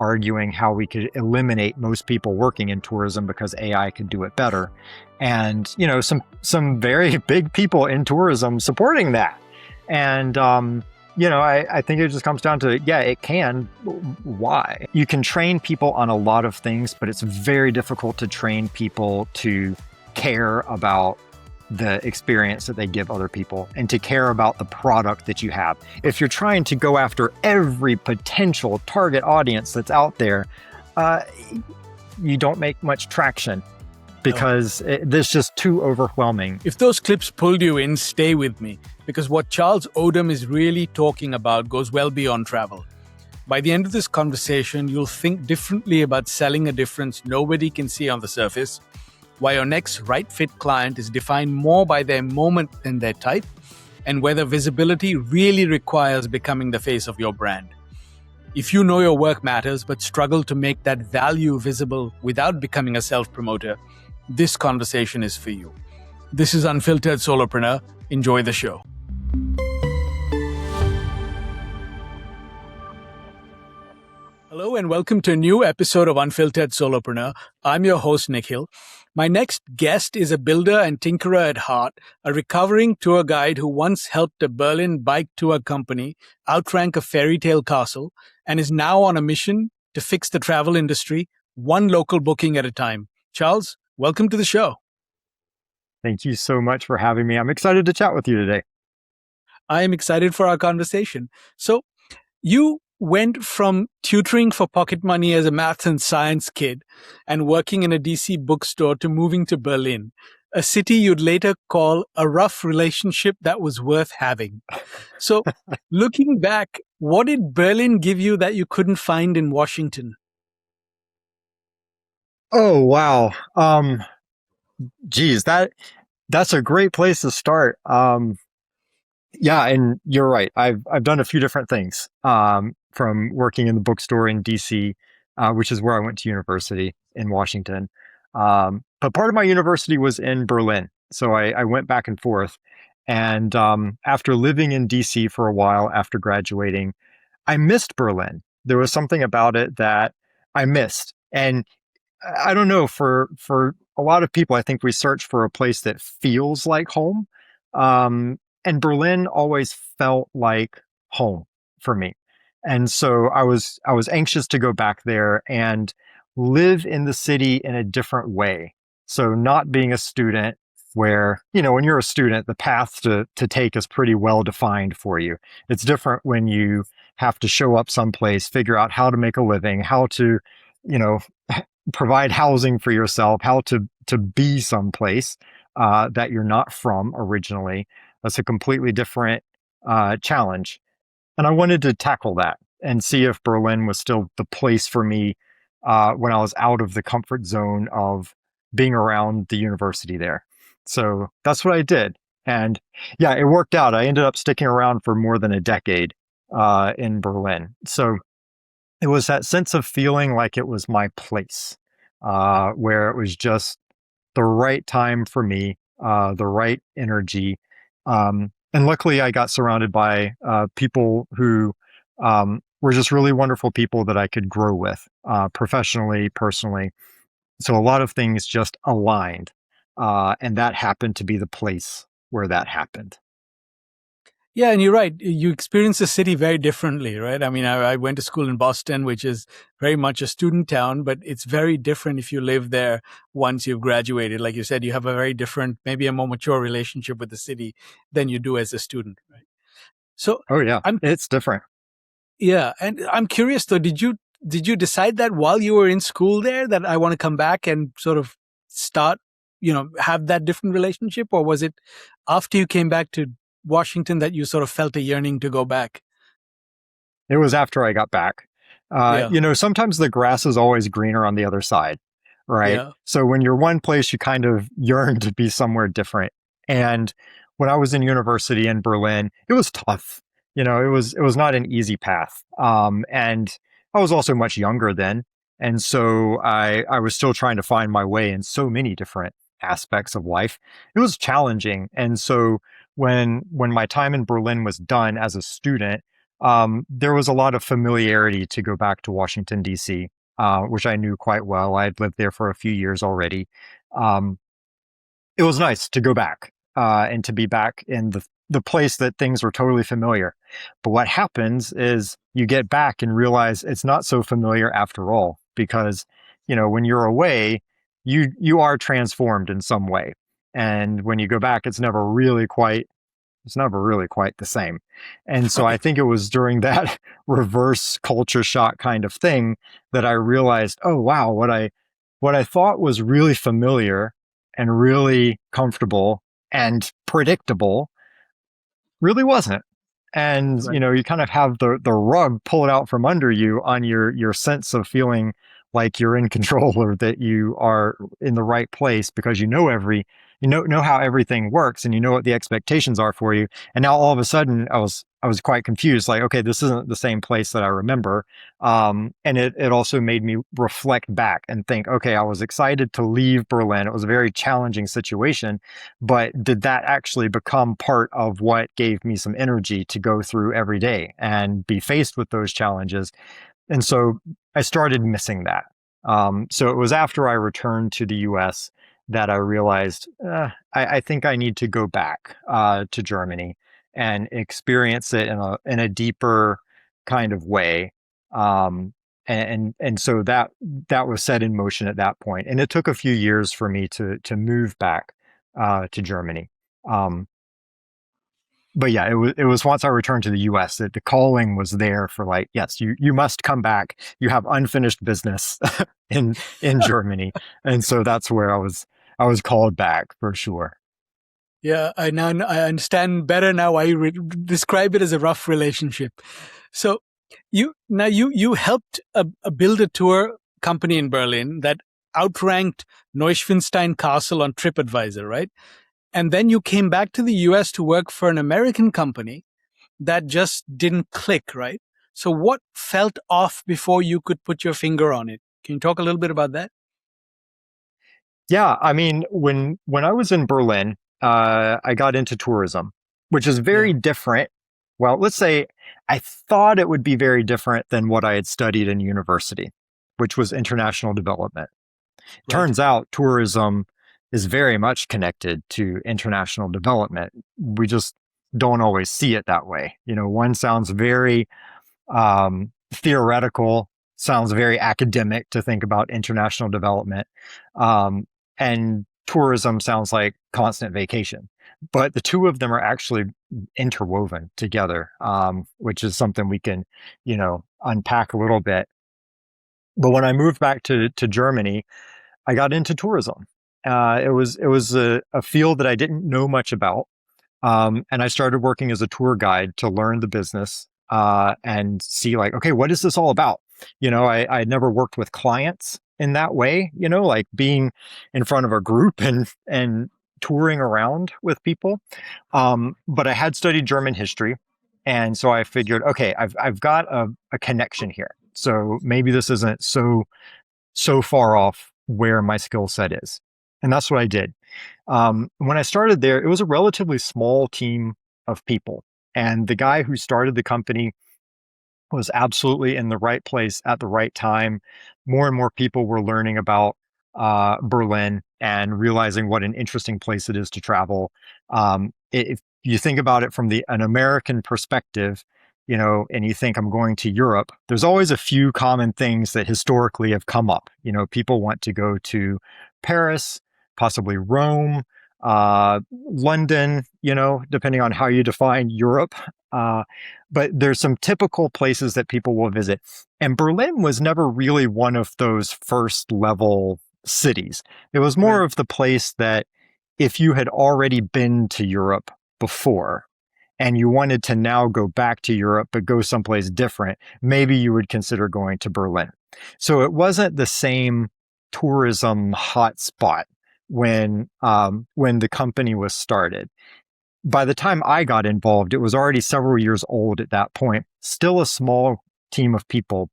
arguing how we could eliminate most people working in tourism because AI could do it better. And, some very big people in tourism supporting that. And, I think it just comes down to, it can. Why? You can train people on a lot of things, but it's very difficult to train people to care about the experience that they give other people and to care about the product that you have. If you're trying to go after every potential target audience that's out there, you don't make much traction because there's just too overwhelming. If those clips pulled you in, stay with me, because what Charles Odom is really talking about goes well beyond travel. By the end of this conversation, you'll think differently about selling a difference nobody can see on the surface, why your next right fit client is defined more by their moment than their type, and whether visibility really requires becoming the face of your brand. If you know your work matters but struggle to make that value visible without becoming a self-promoter, this conversation is for you. This is Unfiltered Solopreneur. Enjoy the show. Hello and welcome to a new episode of Unfiltered Solopreneur. I'm your host, Nikhil. My next guest is a builder and tinkerer at heart, a recovering tour guide who once helped a Berlin bike tour company outrank a fairy tale castle and is now on a mission to fix the travel industry, one local booking at a time. Charles, welcome to the show. Thank you so much for having me. I'm excited to chat with you today. I am excited for our conversation. So you went from tutoring for pocket money as a math and science kid and working in a DC bookstore to moving to Berlin, a city you'd later call a rough relationship that was worth having. So looking back, what did Berlin give you that you couldn't find in Washington? Oh, wow. Geez, that's a great place to start. Yeah, and you're right. I've done a few different things. From working in the bookstore in DC, which is where I went to university in Washington. But part of my university was in Berlin. So I went back and forth. And after living in DC for a while after graduating, I missed Berlin. There was something about it that I missed. And I don't know, for a lot of people, I think we search for a place that feels like home. And Berlin always felt like home for me. And so I was anxious to go back there and live in the city in a different way. So not being a student where, when you're a student, the path to take is pretty well defined for you. It's different when you have to show up someplace, figure out how to make a living, how to, provide housing for yourself, how to be someplace that you're not from originally. That's a completely different challenge. And I wanted to tackle that and see if Berlin was still the place for me when I was out of the comfort zone of being around the university there. So that's what I did. And yeah, it worked out. I ended up sticking around for more than a decade in Berlin. So it was that sense of feeling like it was my place, where it was just the right time for me, the right energy. And luckily, I got surrounded by people who were just really wonderful people that I could grow with professionally, personally. So a lot of things just aligned. And that happened to be the place where that happened. Yeah, and you're right. You experience the city very differently, right? I mean, I went to school in Boston, which is very much a student town, but it's very different if you live there once you've graduated. Like you said, you have a very different, maybe a more mature relationship with the city than you do as a student, right? So, oh yeah, it's different. Yeah, and I'm curious though, did you decide that while you were in school there that I want to come back and sort of start, have that different relationship, or was it after you came back to Washington that you sort of felt a yearning to go back? It was after I got back. Sometimes the grass is always greener on the other side, right? Yeah. So when you're one place, you kind of yearn to be somewhere different. And when I was in university in Berlin, it was tough. It was not an easy path. And I was also much younger then. And so I was still trying to find my way in so many different aspects of life. It was challenging. And so when my time in Berlin was done as a student, there was a lot of familiarity to go back to Washington, D.C., which I knew quite well. I had lived there for a few years already. Um, it was nice to go back and to be back in the place that things were totally familiar. But what happens is you get back and realize it's not so familiar after all, because when you're away, you are transformed in some way, and when you go back, it's never really quite the same. And so I Right. think it was during that reverse culture shock kind of thing that I realized, oh wow, what I thought was really familiar and really comfortable and predictable really wasn't. And Right. you kind of have the rug pulled out from under you on your sense of feeling like you're in control or that you are in the right place, because you know how everything works, and you know what the expectations are for you. And now all of a sudden I was quite confused, like, okay, this isn't the same place that I remember. And it also made me reflect back and think, okay, I was excited to leave Berlin. It was a very challenging situation, but did that actually become part of what gave me some energy to go through every day and be faced with those challenges? And so I started missing that. So it was after I returned to the US that I realized, I think I need to go back to Germany and experience it in a deeper kind of way. Um, and so that was set in motion at that point. And it took a few years for me to move back to Germany. Um, but yeah, it was once I returned to the US that the calling was there for, like, yes, you must come back. You have unfinished business in Germany. And so that's where I was called back for sure. Yeah, I understand better now why you describe it as a rough relationship. So you helped build a tour company in Berlin that outranked Neuschwanstein Castle on TripAdvisor, right? And then you came back to the US to work for an American company that just didn't click, right? So what felt off before you could put your finger on it? Can you talk a little bit about that? Yeah, I mean, when I was in Berlin, I got into tourism, which is Yeah, very different. Well, let's say I thought it would be very different than what I had studied in university, which was international development. right. Turns out tourism is very much connected to international development. We just don't always see it that way. One sounds very theoretical, sounds very academic to think about international development. Um, and tourism sounds like constant vacation. But the two of them are actually interwoven together, which is something we can, unpack a little bit. But when I moved back to Germany, I got into tourism. It was a field that I didn't know much about, and I started working as a tour guide to learn the business and see, like, okay, what is this all about? I had never worked with clients in that way. Like being in front of a group and touring around with people. But I had studied German history, and so I figured, okay, I've got a connection here. So maybe this isn't so far off where my skill set is. And that's what I did. When I started there, it was a relatively small team of people. And the guy who started the company was absolutely in the right place at the right time. More and more people were learning about Berlin and realizing what an interesting place it is to travel. If you think about it from an American perspective, and you think I'm going to Europe, there's always a few common things that historically have come up. People want to go to Paris, possibly Rome, London, depending on how you define Europe. Uh, but there's some typical places that people will visit. And Berlin was never really one of those first level cities. It was more Right. of the place that if you had already been to Europe before and you wanted to now go back to Europe, but go someplace different, maybe you would consider going to Berlin. So it wasn't the same tourism hotspot when the company was started. By the time I got involved, it was already several years old at that point, still a small team of people,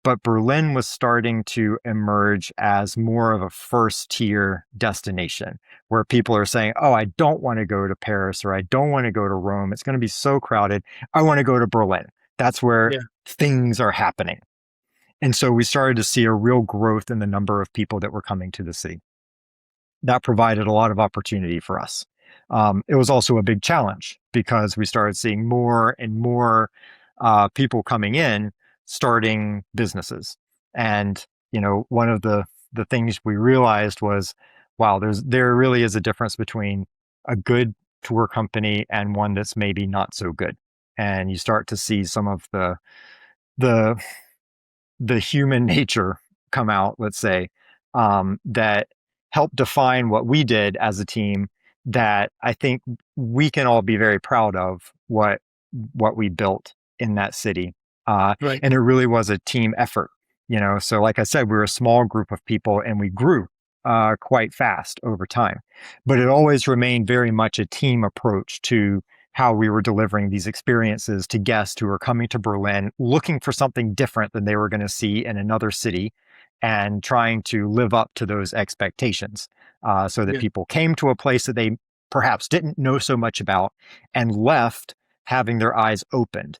but Berlin was starting to emerge as more of a first tier destination where people are saying, oh, I don't want to go to Paris or I don't want to go to Rome. It's going to be so crowded. I want to go to Berlin. That's where Yeah. things are happening. And so we started to see a real growth in the number of people that were coming to the city. That provided a lot of opportunity for us. It was also a big challenge because we started seeing more and more people coming in, starting businesses. And, one of the things we realized was, wow, there really is a difference between a good tour company and one that's maybe not so good. And you start to see some of the the human nature come out, let's say, that help define what we did as a team, that I think we can all be very proud of what we built in that city. Right. And it really was a team effort, So like I said, we were a small group of people and we grew quite fast over time. But it always remained very much a team approach to how we were delivering these experiences to guests who were coming to Berlin looking for something different than they were going to see in another city, and trying to live up to those expectations, so that Yeah. people came to a place that they perhaps didn't know so much about and left having their eyes opened,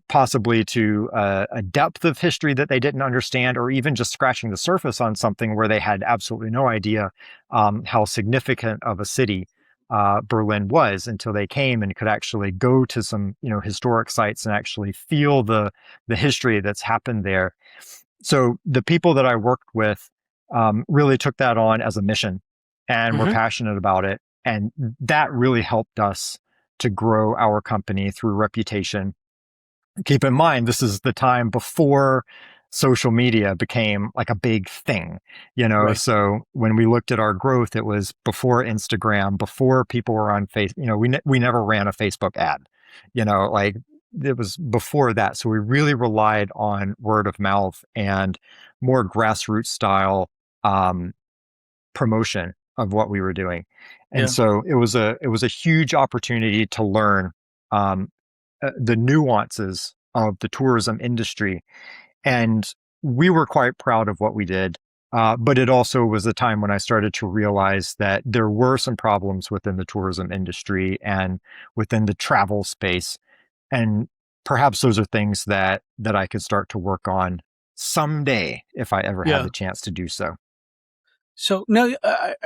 possibly to a depth of history that they didn't understand, or even just scratching the surface on something where they had absolutely no idea how significant of a city Berlin was, until they came and could actually go to some historic sites and actually feel the history that's happened there. So the people that I worked with really took that on as a mission and were Hmm. passionate about it, and that really helped us to grow our company through reputation. Keep in mind, this is the time before social media became like a big thing, Right. So when we looked at our growth, it was before Instagram, before people were on Facebook. We never ran a Facebook ad, like it was before that. So we really relied on word of mouth and more grassroots style promotion of what we were doing. And Yeah. so it was a huge opportunity to learn the nuances of the tourism industry. And we were quite proud of what we did. But it also was a time when I started to realize that there were some problems within the tourism industry and within the travel space. And perhaps those are things that I could start to work on someday if I ever had Yeah. the chance to do so. So now,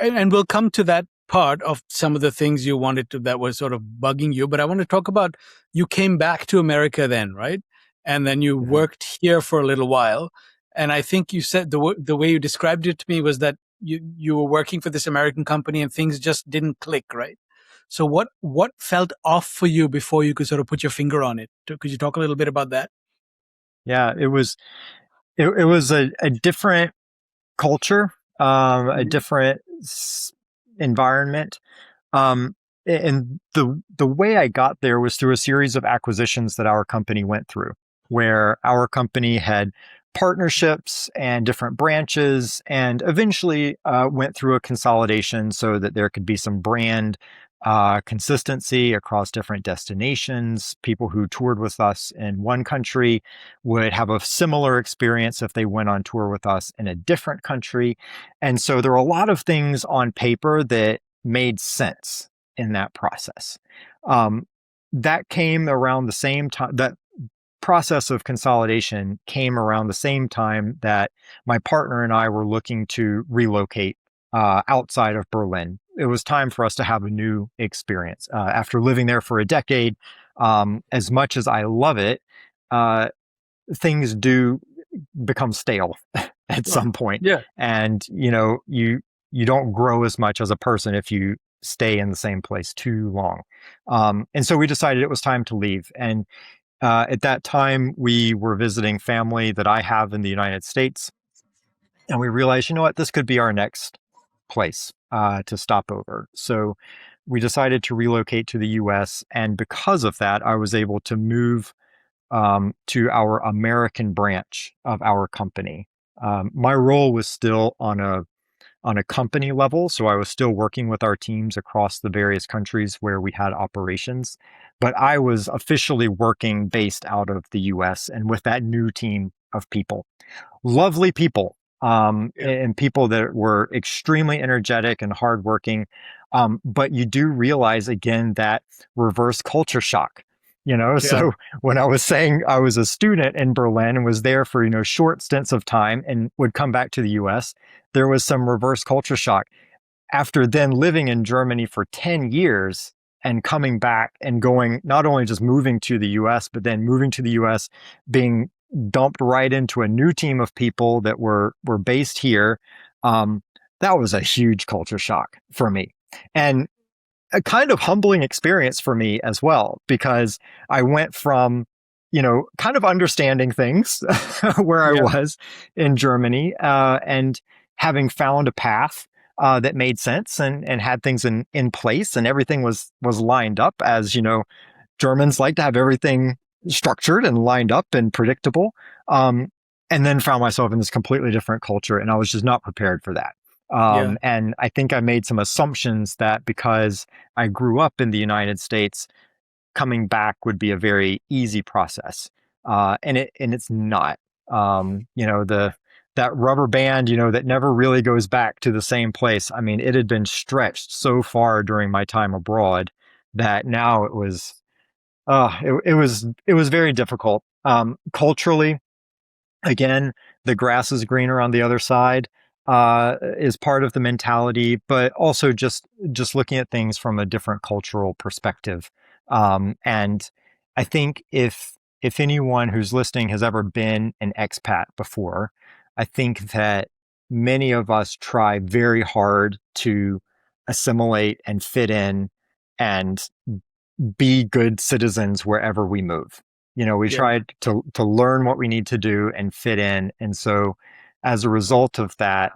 and we'll come to that part of some of the things you wanted to that was sort of bugging you. But I want to talk about, you came back to America then, right? And then you Mhm. worked here for a little while. And I think you said the way you described it to me was that you were working for this American company and things just didn't click, right? So what felt off for you before you could sort of put your finger on it? Could you talk a little bit about that? Yeah, it was a different culture, a Mhm. different environment. Um, and the way I got there was through a series of acquisitions that our company went through, where our company had partnerships and different branches, and eventually went through a consolidation so that there could be some brand consistency across different destinations. People who toured with us in one country would have a similar experience if they went on tour with us in a different country. And so there were a lot of things on paper that made sense in that process. Um, that came around the same time, that process of consolidation came around the same time that my partner and I were looking to relocate outside of Berlin. It was time for us to have a new experience. After living there for a decade, as much as I love it, uh, things do become stale at Oh, some point. yeah. And you don't grow as much as a person if you stay in the same place too long. And so we decided it was time to leave. And at that time, we were visiting family that I have in the United States, and we realized, what, this could be our next place to stop over. So we decided to relocate to the US. And because of that, I was able to move to our American branch of our company. My role was still on a company level, so I was still working with our teams across the various countries where we had operations, but I was officially working based out of the U.S. and with that new team of people, lovely people, Yeah. and people that were extremely energetic and hardworking. But you do realize again that reverse culture shock. Yeah. So when I was saying I was a student in Berlin and was there for, short stints of time and would come back to the US, there was some reverse culture shock. After then living in Germany for 10 years and coming back and going, not only just moving to the US, but then moving to the US, being dumped right into a new team of people that were based here, um, that was a huge culture shock for me. And a kind of humbling experience for me as well, because I went from, kind of understanding things where I Yeah. was in Germany, and having found a path that made sense and had things in place, and everything was lined up, as Germans like to have everything structured and lined up and predictable. Um, and then found myself in this completely different culture, and I was just not prepared for that. Yeah. And I think I made some assumptions that because I grew up in the United States, coming back would be a very easy process. And it's not. The that rubber band, that never really goes back to the same place. I mean, it had been stretched so far during my time abroad that now it was very difficult. Culturally, again, the grass is greener on the other side, is part of the mentality, but also just looking at things from a different cultural perspective. And I think if anyone who's listening has ever been an expat before, I think that many of us try very hard to assimilate and fit in and be good citizens wherever we move. We Yeah. tried to learn what we need to do and fit in. And so as a result of that,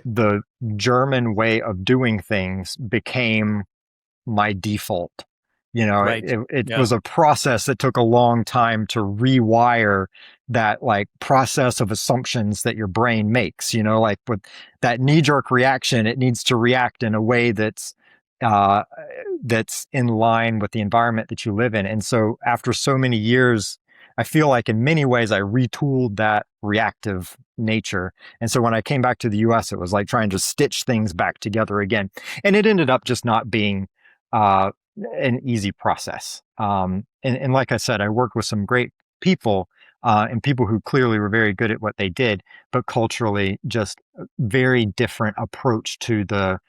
the German way of doing things became my default. It, Right. it, it Yeah. was a process that took a long time to rewire that like process of assumptions that your brain makes, like with that knee jerk reaction, it needs to react in a way uh, that's in line with the environment that you live in. And so after so many years, I feel like in many ways I retooled that reactive nature. And so when I came back to the US, it was like trying to stitch things back together again. And it ended up just not being uh, an easy process. And like I said, I worked with some great people, and people who clearly were very good at what they did, but culturally just a very different approach to the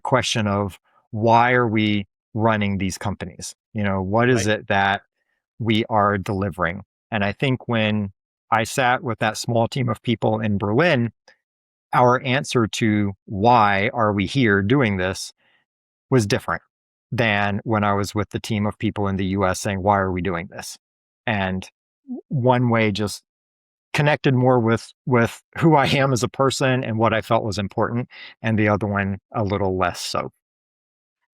question of why are we running these companies? What is Right. it that we are delivering? And I think when I sat with that small team of people in Berlin, our answer to why are we here doing this was different than when I was with the team of people in the US saying, why are we doing this? And one way just connected more with who I am as a person and what I felt was important, and the other one a little less so.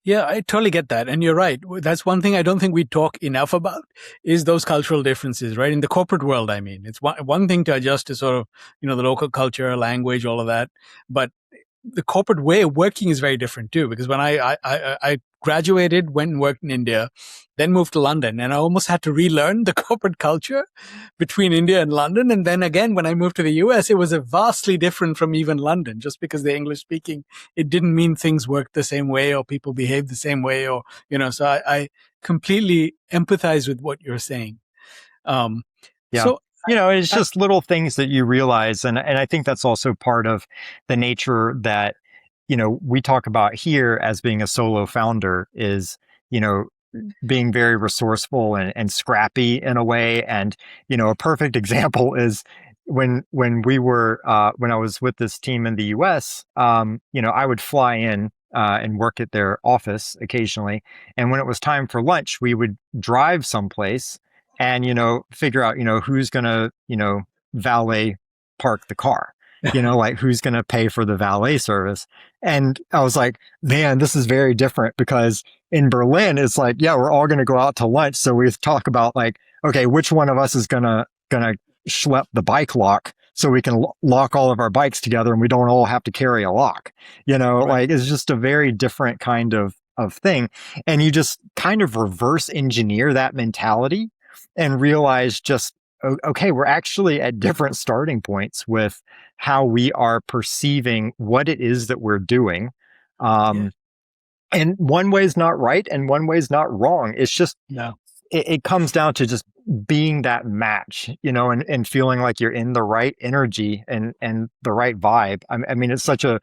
Yeah, I totally get that. And you're right. That's one thing I don't think we talk enough about is those cultural differences, right? In the corporate world, I mean, it's one thing to adjust to sort of, the local culture, language, all of that. But the corporate way of working is very different too, because when I graduated, went and worked in India, then moved to London, and I almost had to relearn the corporate culture between India and London. And then again, when I moved to the US, it was a vastly different from even London. Just because they're English speaking, it didn't mean things worked the same way or people behaved the same way, or so I completely empathize with what you're saying. Um, Yeah. so It's just little things that you realize. And I think that's also part of the nature that, we talk about here as being a solo founder is, you know, being very resourceful and scrappy in a way. And, a perfect example is when I was with this team in the US, I would fly in and work at their office occasionally. And when it was time for lunch, we would drive someplace and, figure out, who's going to, valet park the car, like who's going to pay for the valet service. And I was like, man, this is very different because in Berlin, it's like, yeah, we're all going to go out to lunch. So we talk about like, okay, which one of us is going to schlep the bike lock so we can lock all of our bikes together and we don't all have to carry a lock, right. like it's just a very different kind of thing. And you just kind of reverse engineer that mentality and realize just, okay, we're actually at different starting points with how we are perceiving what it is that we're doing. Yeah. And one way is not right and one way is not wrong. It's just No. it comes down to just being that match, and feeling like you're in the right energy and the right vibe. I mean, it's such a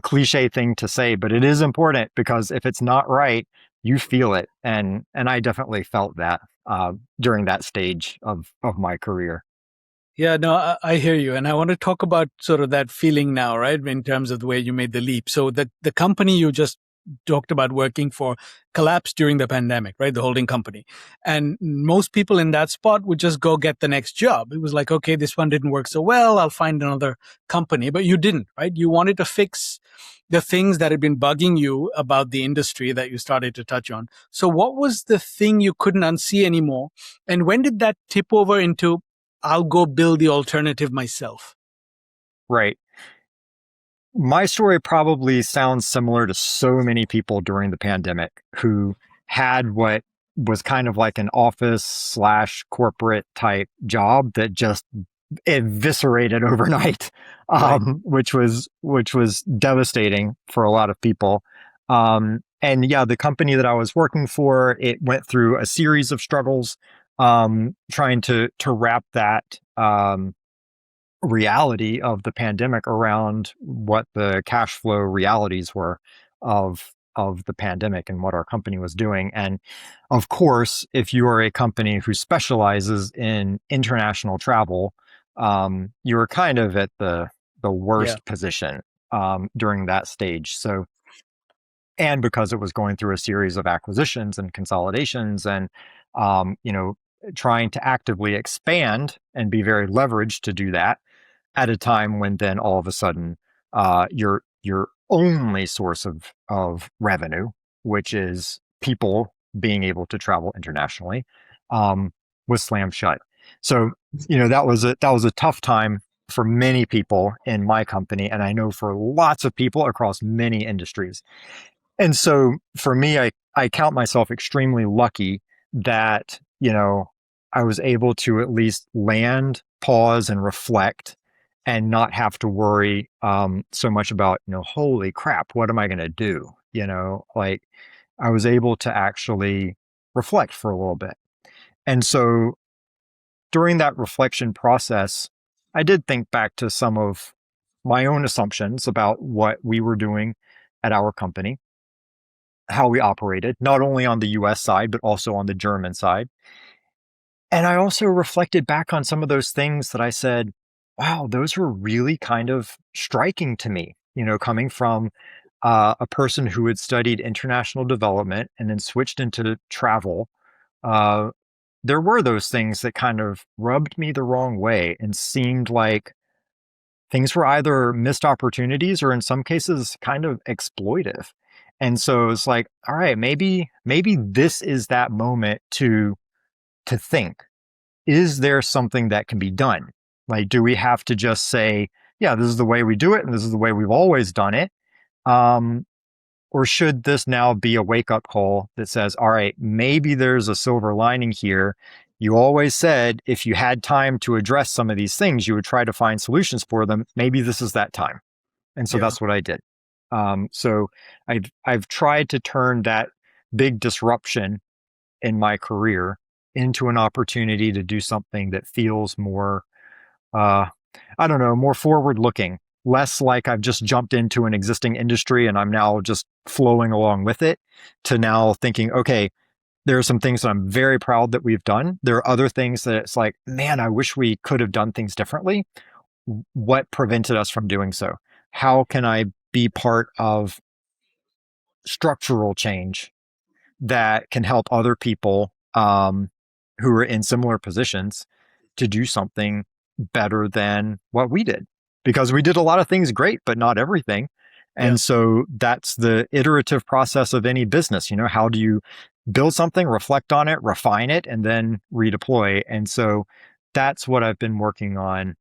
cliche thing to say, but it is important because if it's not right, you feel it. And I definitely felt that during that stage of my career. Yeah, no, I hear you. And I want to talk about sort of that feeling now, right? In terms of the way you made the leap. So the company you just talked about working for collapsed during the pandemic, right? The holding company. And most people in that spot would just go get the next job. It was like, okay, this one didn't work so well. I'll find another company. But you didn't, right? You wanted to fix the things that had been bugging you about the industry that you started to touch on. So what was the thing you couldn't unsee anymore? And when did that tip over into I'll go build the alternative myself? Right. My story probably sounds similar to so many people during the pandemic who had what was kind of like an office slash corporate type job that just eviscerated overnight, Right. which was devastating for a lot of people. And yeah, the company that I was working for, it went through a series of struggles, trying to wrap that reality of the pandemic around what the cash flow realities were of the pandemic and what our company was doing. And of course, if you are a company who specializes in international travel, you're kind of at the Yeah. worst position during that stage. So, and because it was going through a series of acquisitions and consolidations and trying to actively expand and be very leveraged to do that at a time when then all of a sudden your only source of revenue, which is people being able to travel internationally, was slammed shut. So that was a tough time for many people in my company, and I know for lots of people across many industries. And so for me, I count myself extremely lucky that, I was able to at least land, pause, and reflect and not have to worry so much about, holy crap, what am I going to do? Like I was able to actually reflect for a little bit. And so during that reflection process, I did think back to some of my own assumptions about what we were doing at our company, how we operated, not only on the US side, but also on the German side. And I also reflected back on some of those things that I said, wow, those were really kind of striking to me, coming from a person who had studied international development and then switched into travel. Uh, there were those things that kind of rubbed me the wrong way and seemed like things were either missed opportunities or in some cases kind of exploitive. And so it's like, all right, maybe this is that moment to think, is there something that can be done? Like, do we have to just say, yeah, this is the way we do it and this is the way we've always done it? Um, or should this now be a wake up call that says, all right, maybe there's a silver lining here. You always said if you had time to address some of these things, you would try to find solutions for them. Maybe this is that time. And so Yeah. that's what I did. So I've tried to turn that big disruption in my career into an opportunity to do something that feels more, uh, I don't know, more forward looking, less like I've just jumped into an existing industry and I'm now just flowing along with it, to now thinking, okay, there are some things that I'm very proud that we've done. There are other things that it's like, man, I wish we could have done things differently. What prevented us from doing so? How can I be part of structural change that can help other people who are in similar positions to do something better than what we did? Because we did a lot of things great, but not everything. Yeah. And so that's the iterative process of any business. How do you build something, reflect on it, refine it, and then redeploy? And so that's what I've been working on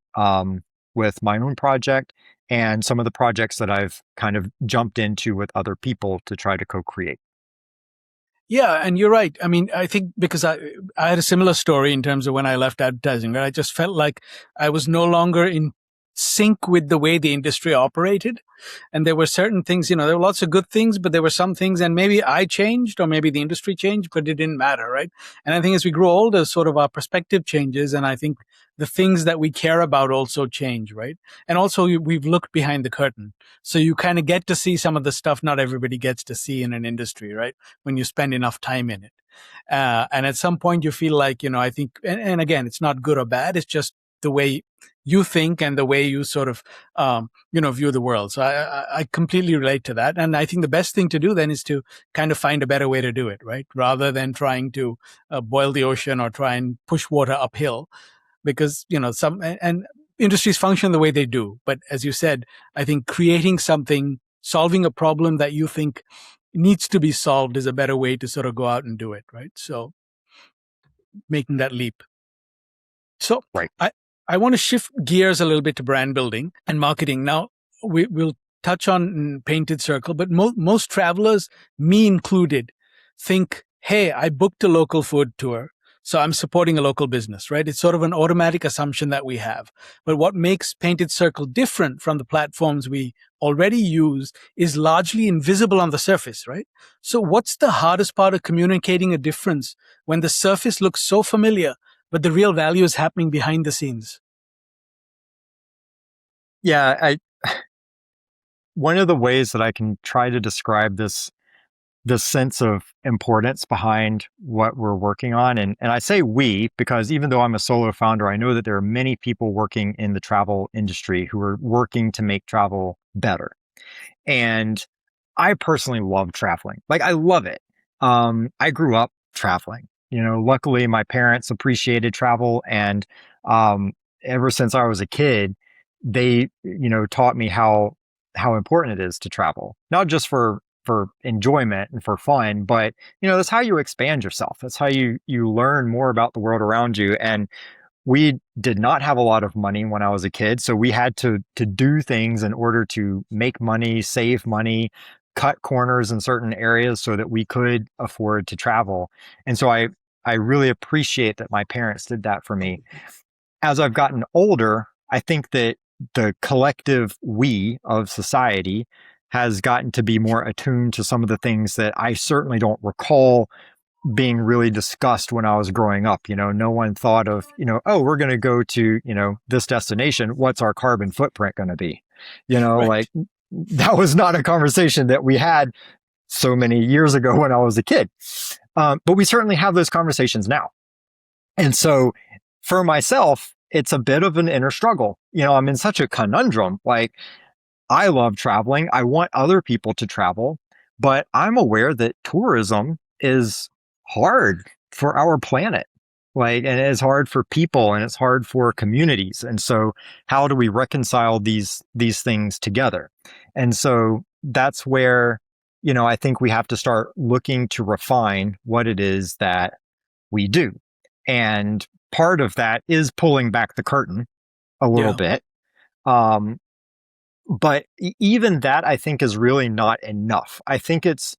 with my own project and some of the projects that I've kind of jumped into with other people to try to co-create. Yeah, and you're right. I mean, I think because I had a similar story in terms of when I left advertising, where I just felt like I was no longer in sync with the way the industry operated. And there were certain things, there were lots of good things, but there were some things, and maybe I changed or maybe the industry changed, but it didn't matter, right? And I think as we grow older, sort of our perspective changes. And I think the things that we care about also change, right? And also we've looked behind the curtain. So you kind of get to see some of the stuff not everybody gets to see in an industry, right? When you spend enough time in it. And at some point you feel like, I think, and again, it's not good or bad. It's just the way you think and the way you sort of, view the world. So I completely relate to that. And I think the best thing to do then is to kind of find a better way to do it, right? Rather than trying to boil the ocean or try and push water uphill, because, some and industries function the way they do. But as you said, I think creating something, solving a problem that you think needs to be solved is a better way to sort of go out and do it, right? So making that leap. So Right. I want to shift gears a little bit to brand building and marketing. Now, we'll touch on Painted Circle, but most travelers, me included, think, hey, I booked a local food tour, so I'm supporting a local business, right? It's sort of an automatic assumption that we have. But what makes Painted Circle different from the platforms we already use is largely invisible on the surface, right? So what's the hardest part of communicating a difference when the surface looks so familiar, but the real value is happening behind the scenes? Yeah, one of the ways that I can try to describe this sense of importance behind what we're working on, and I say we because even though I'm a solo founder, I know that there are many people working in the travel industry who are working to make travel better. And I personally love traveling. Like, I love it. I grew up traveling. Luckily my parents appreciated travel, and ever since I was a kid, they, taught me how important it is to travel, not just for enjoyment and for fun, but that's how you expand yourself. That's how you learn more about the world around you. And we did not have a lot of money when I was a kid, so we had to do things in order to make money, save money, cut corners in certain areas so that we could afford to travel. And so I really appreciate that my parents did that for me. As I've gotten older, I think that the collective we of society has gotten to be more attuned to some of the things that I certainly don't recall being really discussed when I was growing up. No one thought of, oh, we're going to go to, this destination. What's our carbon footprint going to be? Right. Like, that was not a conversation that we had so many years ago when I was a kid. But we certainly have those conversations now. And so for myself, it's a bit of an inner struggle. I'm in such a conundrum. Like, I love traveling. I want other people to travel, but I'm aware that tourism is hard for our planet. Like, and it's hard for people and it's hard for communities. And so how do we reconcile these things together? And so that's where, I think we have to start looking to refine what it is that we do. And part of that is pulling back the curtain a little bit. But even that, I think, is really not enough. I think it's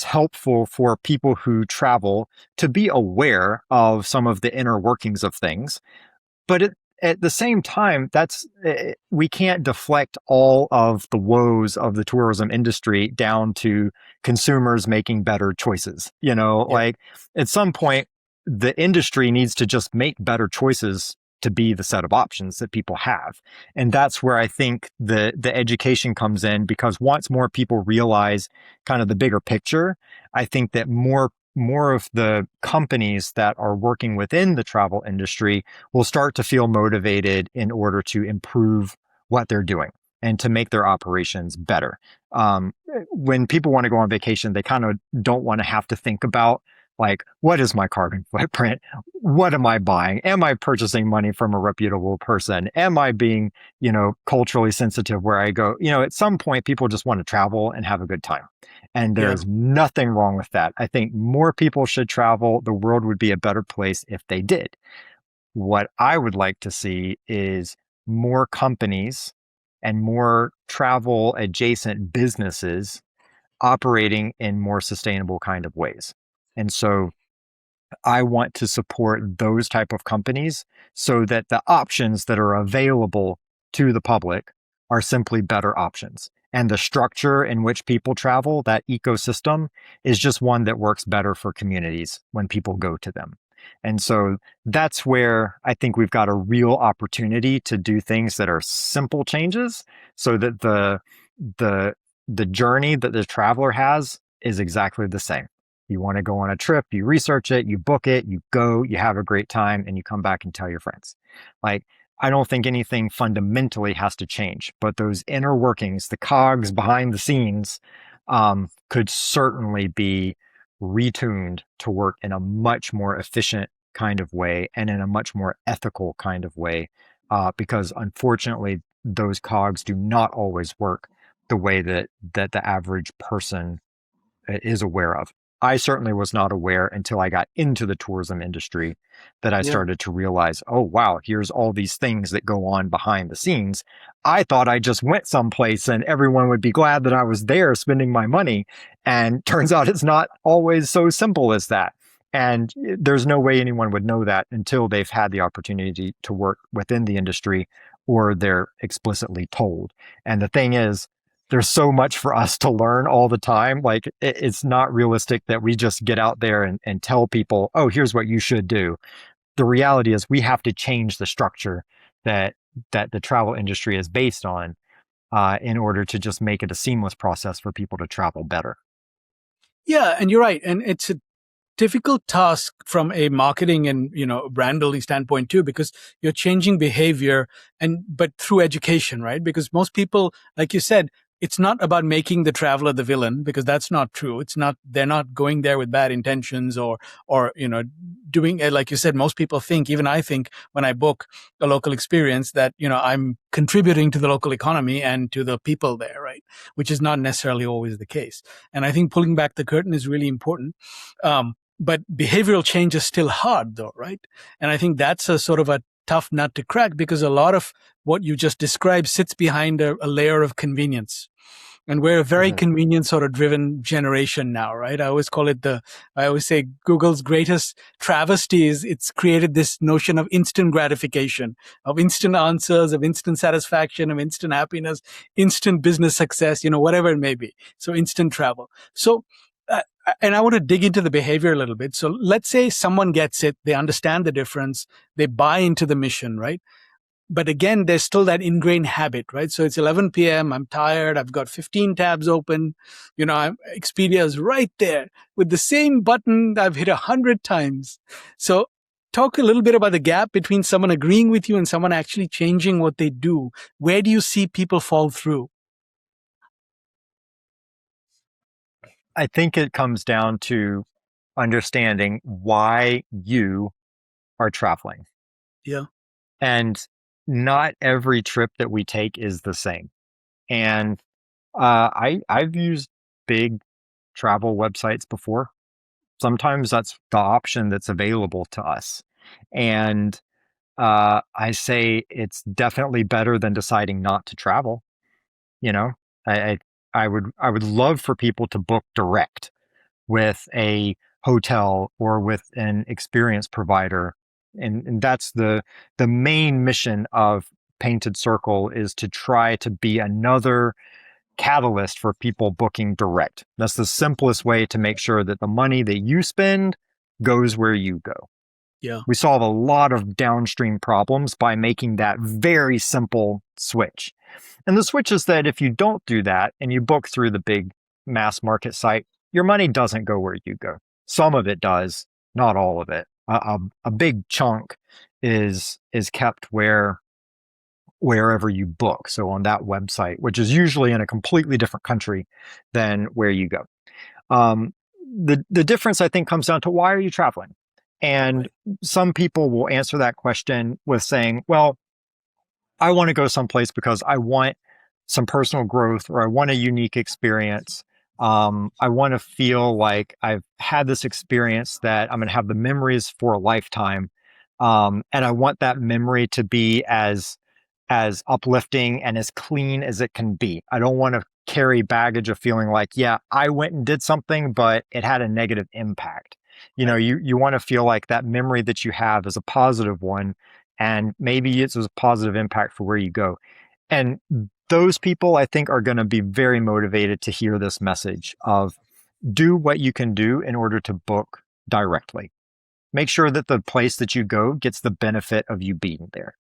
helpful for people who travel to be aware of some of the inner workings of things. But at the same time, we can't deflect all of the woes of the tourism industry down to consumers making better choices. Like, at some point, the industry needs to just make better choices to be the set of options that people have. And that's where I think the education comes in, because once more people realize kind of the bigger picture, I think that more of the companies that are working within the travel industry will start to feel motivated in order to improve what they're doing and to make their operations better. When people want to go on vacation, they kind of don't want to have to think about, like, what is my carbon footprint? What am I buying? Am I purchasing money from a reputable person? Am I being, culturally sensitive where I go? At some point, people just want to travel and have a good time. And there's nothing wrong with that. I think more people should travel. The world would be a better place if they did. What I would like to see is more companies and more travel adjacent businesses operating in more sustainable kind of ways. And so I want to support those type of companies so that the options that are available to the public are simply better options. And the structure in which people travel, that ecosystem, is just one that works better for communities when people go to them. And so that's where I think we've got a real opportunity to do things that are simple changes so that the the journey that the traveler has is exactly the same. You want to go on a trip, you research it, you book it, you go, you have a great time, and you come back and tell your friends. Like, I don't think anything fundamentally has to change, but those inner workings, the cogs behind the scenes, could certainly be retuned to work in a much more efficient kind of way and in a much more ethical kind of way, because unfortunately, those cogs do not always work the way that the average person is aware of. I certainly was not aware until I got into the tourism industry that I Yeah. started to realize, oh, wow, here's all these things that go on behind the scenes. I thought I just went someplace and everyone would be glad that I was there spending my money. And turns out it's not always so simple as that. And there's no way anyone would know that until they've had the opportunity to work within the industry or they're explicitly told. And the thing is, there's so much for us to learn all the time. Like, it's not realistic that we just get out there and tell people, oh, here's what you should do. The reality is we have to change the structure that the travel industry is based on, in order to just make it a seamless process for people to travel better. Yeah, and you're right. And it's a difficult task from a marketing and brand building standpoint too, because you're changing behavior, but through education, right? Because most people, like you said, it's not about making the traveler the villain, because that's not true. It's not, they're not going there with bad intentions or doing it. Like you said, most people think, even I think when I book a local experience, that I'm contributing to the local economy and to the people there, right? Which is not necessarily always the case. And I think pulling back the curtain is really important. But behavioral change is still hard though, right? And I think that's a sort of a tough nut to crack, because a lot of what you just described sits behind a layer of convenience. And we're a very convenience sort of driven generation now, right? I always say Google's greatest travesty is it's created this notion of instant gratification, of instant answers, of instant satisfaction, of instant happiness, instant business success, whatever it may be. So instant travel. So, and I want to dig into the behavior a little bit. So let's say someone gets it, they understand the difference, they buy into the mission, right? But again, there's still that ingrained habit, right? So it's 11 p.m. I'm tired. I've got 15 tabs open. Expedia is right there with the same button I've hit 100 times. So talk a little bit about the gap between someone agreeing with you and someone actually changing what they do. Where do you see people fall through? I think it comes down to understanding why you are traveling. Yeah. And not every trip that we take is the same. And I've used big travel websites before. Sometimes that's the option that's available to us. And I say it's definitely better than deciding not to travel. You know, I, I would love for people to book direct with a hotel or with an experience provider. And that's the main mission of Painted Circle, is to try to be another catalyst for people booking direct. That's the simplest way to make sure that the money that you spend goes where you go. Yeah. We solve a lot of downstream problems by making that very simple switch. And the switch is that if you don't do that and you book through the big mass market site, your money doesn't go where you go. Some of it does, not all of it. A big chunk is kept wherever you book. So on that website, which is usually in a completely different country than where you go. The difference, I think, comes down to, why are you traveling? And some people will answer that question with saying, well, I want to go someplace because I want some personal growth, or I want a unique experience. I want to feel like I've had this experience that I'm going to have the memories for a lifetime. And I want that memory to be as uplifting and as clean as it can be. I don't want to carry baggage of feeling like, yeah, I went and did something, but it had a negative impact. You want to feel like that memory that you have is a positive one, and maybe it's a positive impact for where you go. And those people, I think, are going to be very motivated to hear this message of do what you can do in order to book directly. Make sure that the place that you go gets the benefit of you being there.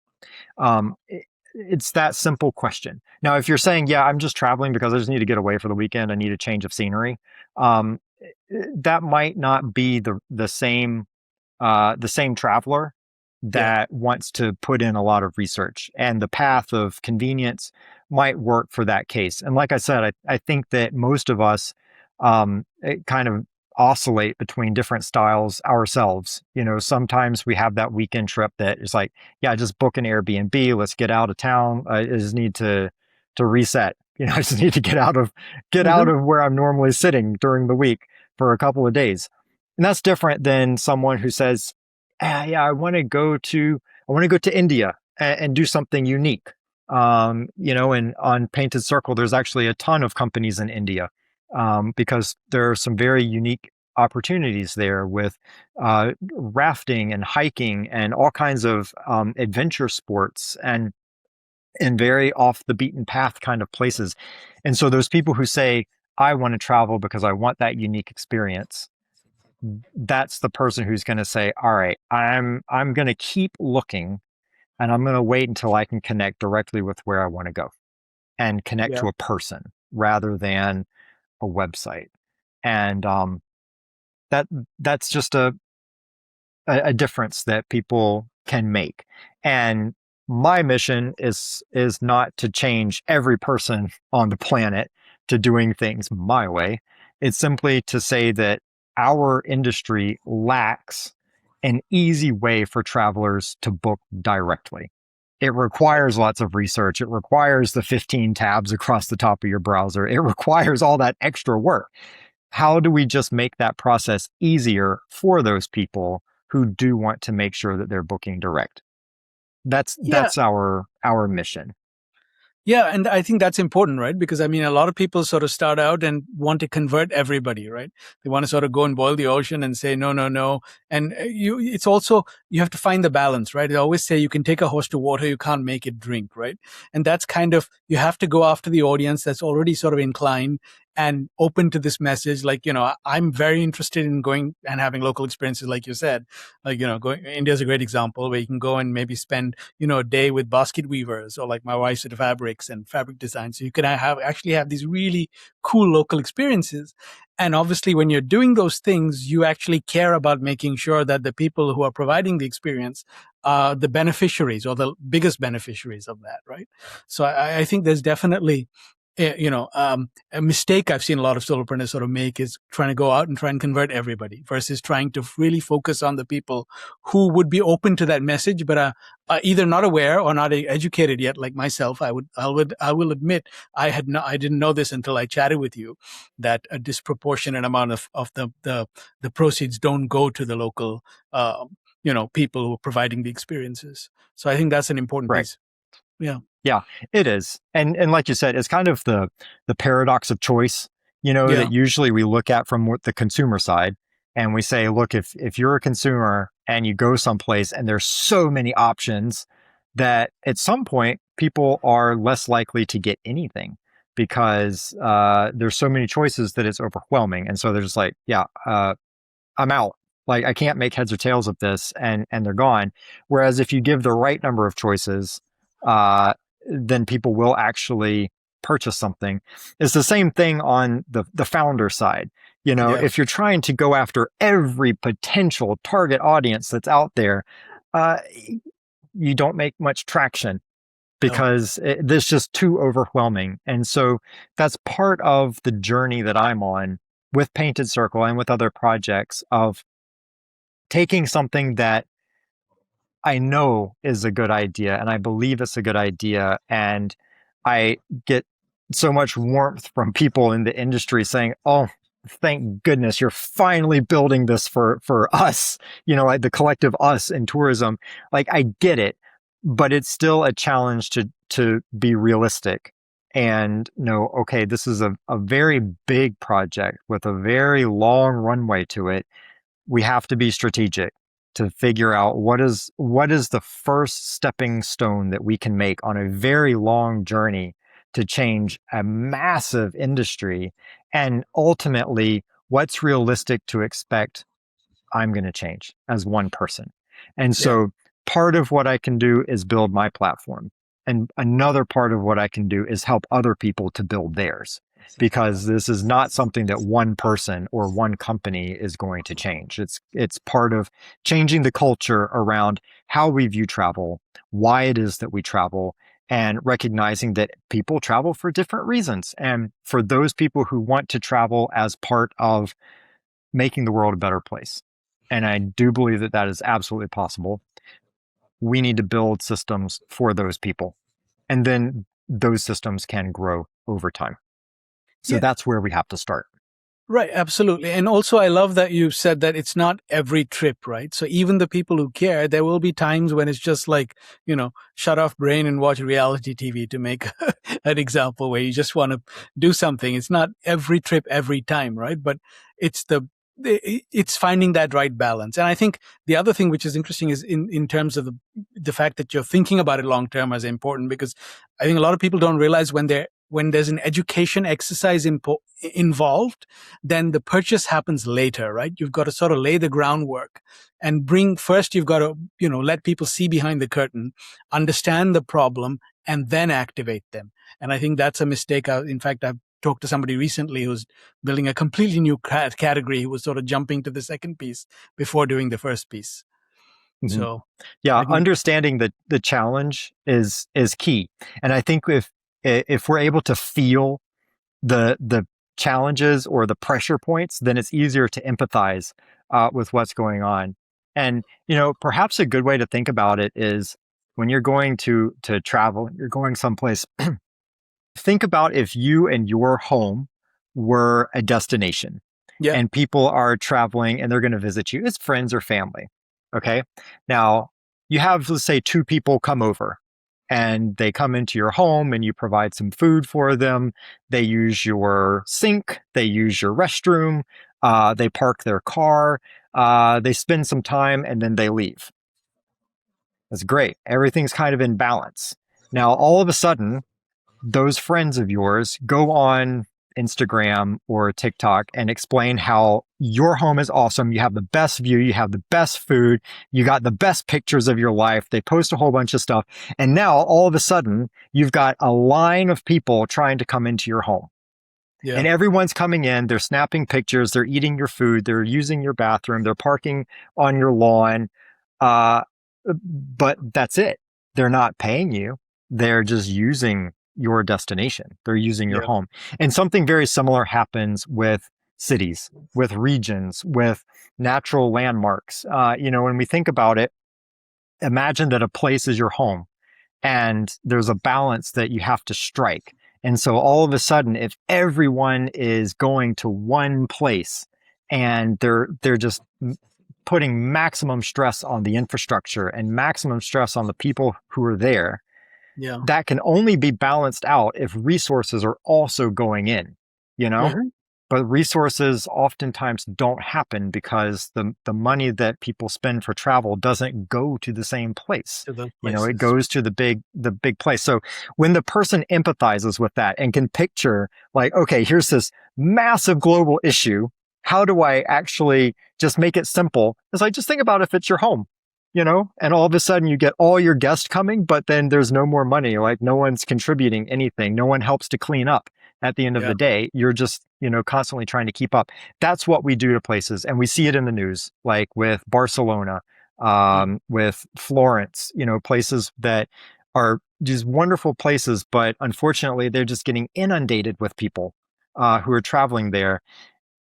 It's that simple question. Now, if you're saying, yeah, I'm just traveling because I just need to get away for the weekend, I need a change of scenery, um, that might not be the same traveler Yeah. that wants to put in a lot of research, and the path of convenience might work for that case. And like I said, I think that most of us kind of oscillate between different styles ourselves. Sometimes we have that weekend trip that is like, yeah, just book an Airbnb. Let's get out of town. I just need to reset. I just need to get out Hmm. of where I'm normally sitting during the week for a couple of days. And that's different than someone who says, yeah, I want to go to India and do something unique. And on Painted Circle, there's actually a ton of companies in India, because there are some very unique opportunities there with rafting and hiking and all kinds of adventure sports and very off the beaten path kind of places. And so those people who say, I want to travel because I want that unique experience, that's the person who's going to say, all right, I'm going to keep looking, and I'm going to wait until I can connect directly with where I want to go and connect Yeah. to a person rather than a website. And that that's just a difference that people can make. And my mission is not to change every person on the planet to doing things my way. It's simply to say that our industry lacks an easy way for travelers to book directly. It requires lots of research. It requires the 15 tabs across the top of your browser. It requires all that extra work. How do we just make that process easier for those people who do want to make sure that they're booking direct? That's Yeah. that's our mission. Yeah, and I think that's important, right? Because I mean, a lot of people sort of start out and want to convert everybody, right? They want to sort of go and boil the ocean and say no, no, no. And it's also you have to find the balance, right? I always say you can take a horse to water, you can't make it drink, right? And that's kind of you have to go after the audience that's already sort of inclined and open to this message. Like, I'm very interested in going and having local experiences, like you said. Like, going India's a great example where you can go and maybe spend a day with basket weavers, or like my wife's into fabrics and fabric design. So you can actually have these really cool local experiences. And obviously, when you're doing those things, you actually care about making sure that the people who are providing the experience are the beneficiaries or the biggest beneficiaries of that, right? So I think there's definitely a mistake I've seen a lot of solopreneurs sort of make is trying to go out and try and convert everybody versus trying to really focus on the people who would be open to that message, but are either not aware or not educated yet. Like myself, I will admit I didn't know this until I chatted with you, that a disproportionate amount of the proceeds don't go to the local, people who are providing the experiences. So I think that's an important Right. piece. Yeah. Yeah, it is. And like you said, it's kind of the paradox of choice, Yeah. that usually we look at from the consumer side, and we say, look, if you're a consumer and you go someplace and there's so many options that at some point people are less likely to get anything because there's so many choices that it's overwhelming. And so they're just like, yeah, I'm out. Like I can't make heads or tails of this, and they're gone. Whereas if you give the right number of choices, uh, then people will actually purchase something. It's the same thing on the founder side. Yeah. If you're trying to go after every potential target audience that's out there, uh, you don't make much traction No. because this just too overwhelming. And so that's part of the journey that I'm on with Painted Circle and with other projects of taking something that I know is a good idea and I believe it's a good idea. And I get so much warmth from people in the industry saying, oh, thank goodness you're finally building this for us, like the collective us in tourism. Like I get it, but it's still a challenge to be realistic and know, okay, this is a very big project with a very long runway to it. We have to be strategic. to figure out what is the first stepping stone that we can make on a very long journey to change a massive industry, and ultimately what's realistic to expect I'm going to change as one person. And Yeah. so part of what I can do is build my platform. And another part of what I can do is help other people to build theirs, because this is not something that one person or one company is going to change. It's part of changing the culture around how we view travel, why it is that we travel, and recognizing that people travel for different reasons. And for those people who want to travel as part of making the world a better place, and I do believe that that is absolutely possible, we need to build systems for those people. And then those systems can grow over time. So Yeah. that's where we have to start. Right, absolutely. And also, I love that you said that it's not every trip, right? So even the people who care, there will be times when it's just like, shut off brain and watch reality TV, to make an example, where you just want to do something. It's not every trip every time, right? But it's it's finding that right balance. And I think the other thing which is interesting is in terms of the fact that you're thinking about it long term as important, because I think a lot of people don't realize when there's an education exercise involved, then the purchase happens later, right? You've got to sort of lay the groundwork and first you've got to, let people see behind the curtain, understand the problem, and then activate them. And I think that's a mistake. In fact, I've talked to somebody recently who's building a completely new category, who was sort of jumping to the second piece before doing the first piece. Mhm. So Yeah, I think, understanding the challenge is key. And I think if we're able to feel the challenges or the pressure points, then it's easier to empathize with what's going on. And perhaps a good way to think about it is, when you're going to travel, you're going someplace. Think about if you and your home were a destination, yeah, and people are traveling and they're going to visit you. It's friends or family. Okay. Now you have, let's say, two people come over, and they come into your home and you provide some food for them. They use your sink, they use your restroom, they park their car, they spend some time, and then they leave. That's great. Everything's kind of in balance. Now, all of a sudden, those friends of yours go on Instagram or TikTok and explain how your home is awesome. You have the best view, you have the best food, you got the best pictures of your life. They post a whole bunch of stuff. And now all of a sudden, you've got a line of people trying to come into your home. yeah, And everyone's coming in, they're snapping pictures, they're eating your food, they're using your bathroom, they're parking on your lawn. Uh, but that's it. They're not paying you. They're just using your destination. They're using your yeah, home. And something very similar happens with cities, with regions, with natural landmarks. When we think about it, imagine that a place is your home, and there's a balance that you have to strike. And so all of a sudden, if everyone is going to one place, and they're just putting maximum stress on the infrastructure and maximum stress on the people who are there, yeah. that can only be balanced out if resources are also going in, you know? Mhm. But resources oftentimes don't happen because the money that people spend for travel doesn't go to the same place. To those It places. goes to the big place. So when the person empathizes with that and can picture, like, okay, here's this massive global issue. How do I actually just make it simple? It's like, just think about if it's your home, and all of a sudden you get all your guests coming, but then there's no more money. Like, no one's contributing anything. No one helps to clean up. At the end of Yeah. the day, you're just, constantly trying to keep up. That's what we do to places. And we see it in the news, like with Barcelona, Mhm. with Florence, places that are these wonderful places, but unfortunately, they're just getting inundated with people who are traveling there.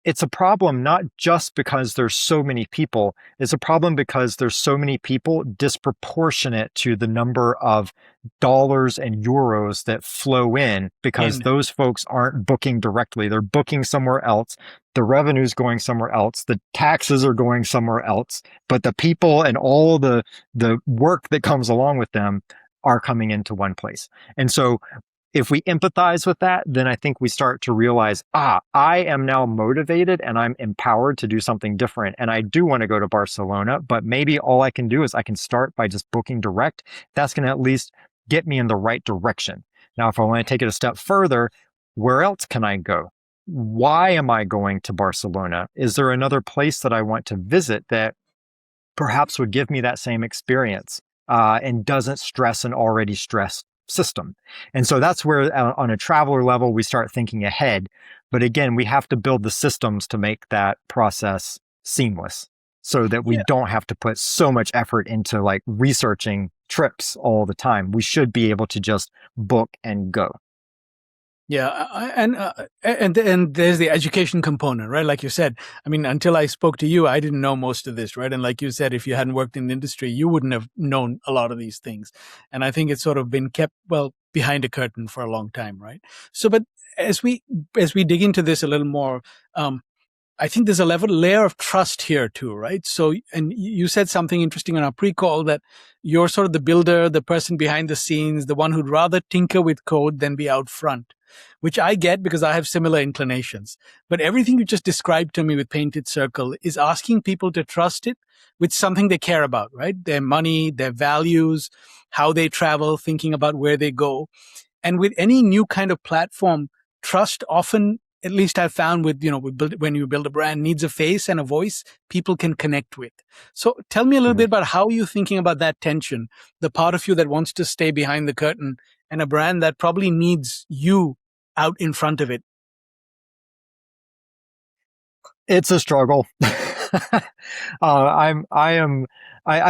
It's a problem not just because there's so many people. It's a problem because there's so many people disproportionate to the number of dollars and euros that flow in, because In. those folks aren't booking directly. They're booking somewhere else. The revenue's going somewhere else. The taxes are going somewhere else. But the people and all the work that comes along with them are coming into one place. And so if we empathize with that, then I think we start to realize, I am now motivated and I'm empowered to do something different. And I do want to go to Barcelona, but maybe all I can do is I can start by just booking direct. That's going to at least get me in the right direction. Now, if I want to take it a step further, where else can I go? Why am I going to Barcelona? Is there another place that I want to visit that perhaps would give me that same experience and doesn't stress an already stressed system? And so that's where on a traveler level, we start thinking ahead. But again, we have to build the systems to make that process seamless so that we don't have to put so much effort into like researching trips all the time. We should be able to just book and go. And there's the education component, right? Like you said, I mean, until I spoke to you, I didn't know most of this, right? And like you said, if you hadn't worked in the industry, you wouldn't have known a lot of these things. And I think it's sort of been kept behind a curtain for a long time, right? So, but as we dig into this a little more, I think there's a layer of trust here too, right? So, and you said something interesting on our pre-call that you're sort of the builder, the person behind the scenes, the one who'd rather tinker with code than be out front, which I get because I have similar inclinations. But everything you just described to me with Painted Circle is asking people to trust it with something they care about, right? Their money, their values, how they travel, thinking about where they go. And with any new kind of platform, trust often, at least I've found when you build a brand, needs a face and a voice people can connect with. So tell me a little bit about how you're thinking about that tension, the part of you that wants to stay behind the curtain and a brand that probably needs you out in front of it. It's a struggle. I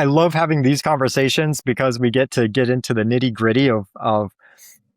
love having these conversations because we get into the nitty gritty of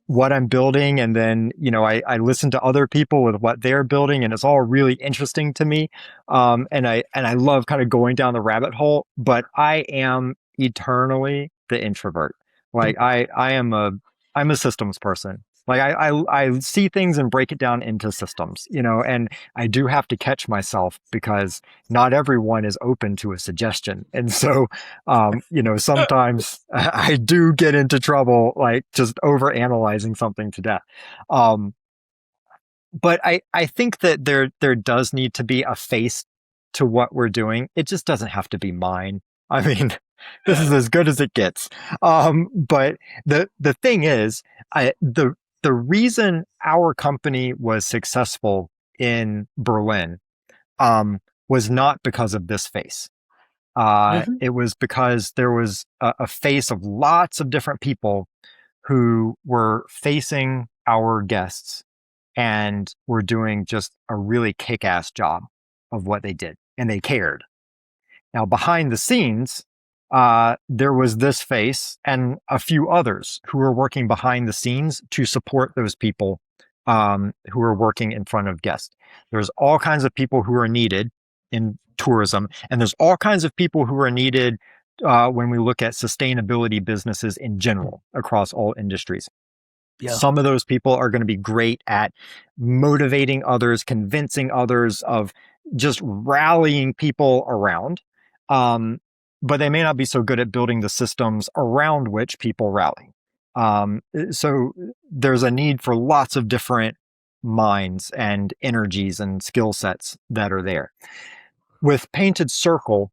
what I'm building. And then, I listen to other people with what they're building, and it's all really interesting to me. And I love kind of going down the rabbit hole, but I am eternally the introvert. Like I'm a systems person. Like I see things and break it down into systems, and I do have to catch myself because not everyone is open to a suggestion. And so, sometimes I do get into trouble, like just over analyzing something to death. But I think that there does need to be a face to what we're doing. It just doesn't have to be mine. I mean, this is as good as it gets. But the thing is, the reason our company was successful in Berlin was not because of this face. It was because there was a face of lots of different people who were facing our guests and were doing just a really kick-ass job of what they did, and they cared. Now, behind the scenes, there was this face and a few others who were working behind the scenes to support those people who were working in front of guests. There's all kinds of people who are needed in tourism, and there's all kinds of people who are needed when we look at sustainability businesses in general across all industries. Yeah. Some of those people are going to be great at motivating others, convincing others, of just rallying people around. But they may not be so good at building the systems around which people rally. So there's a need for lots of different minds and energies and skill sets that are there. With Painted Circle,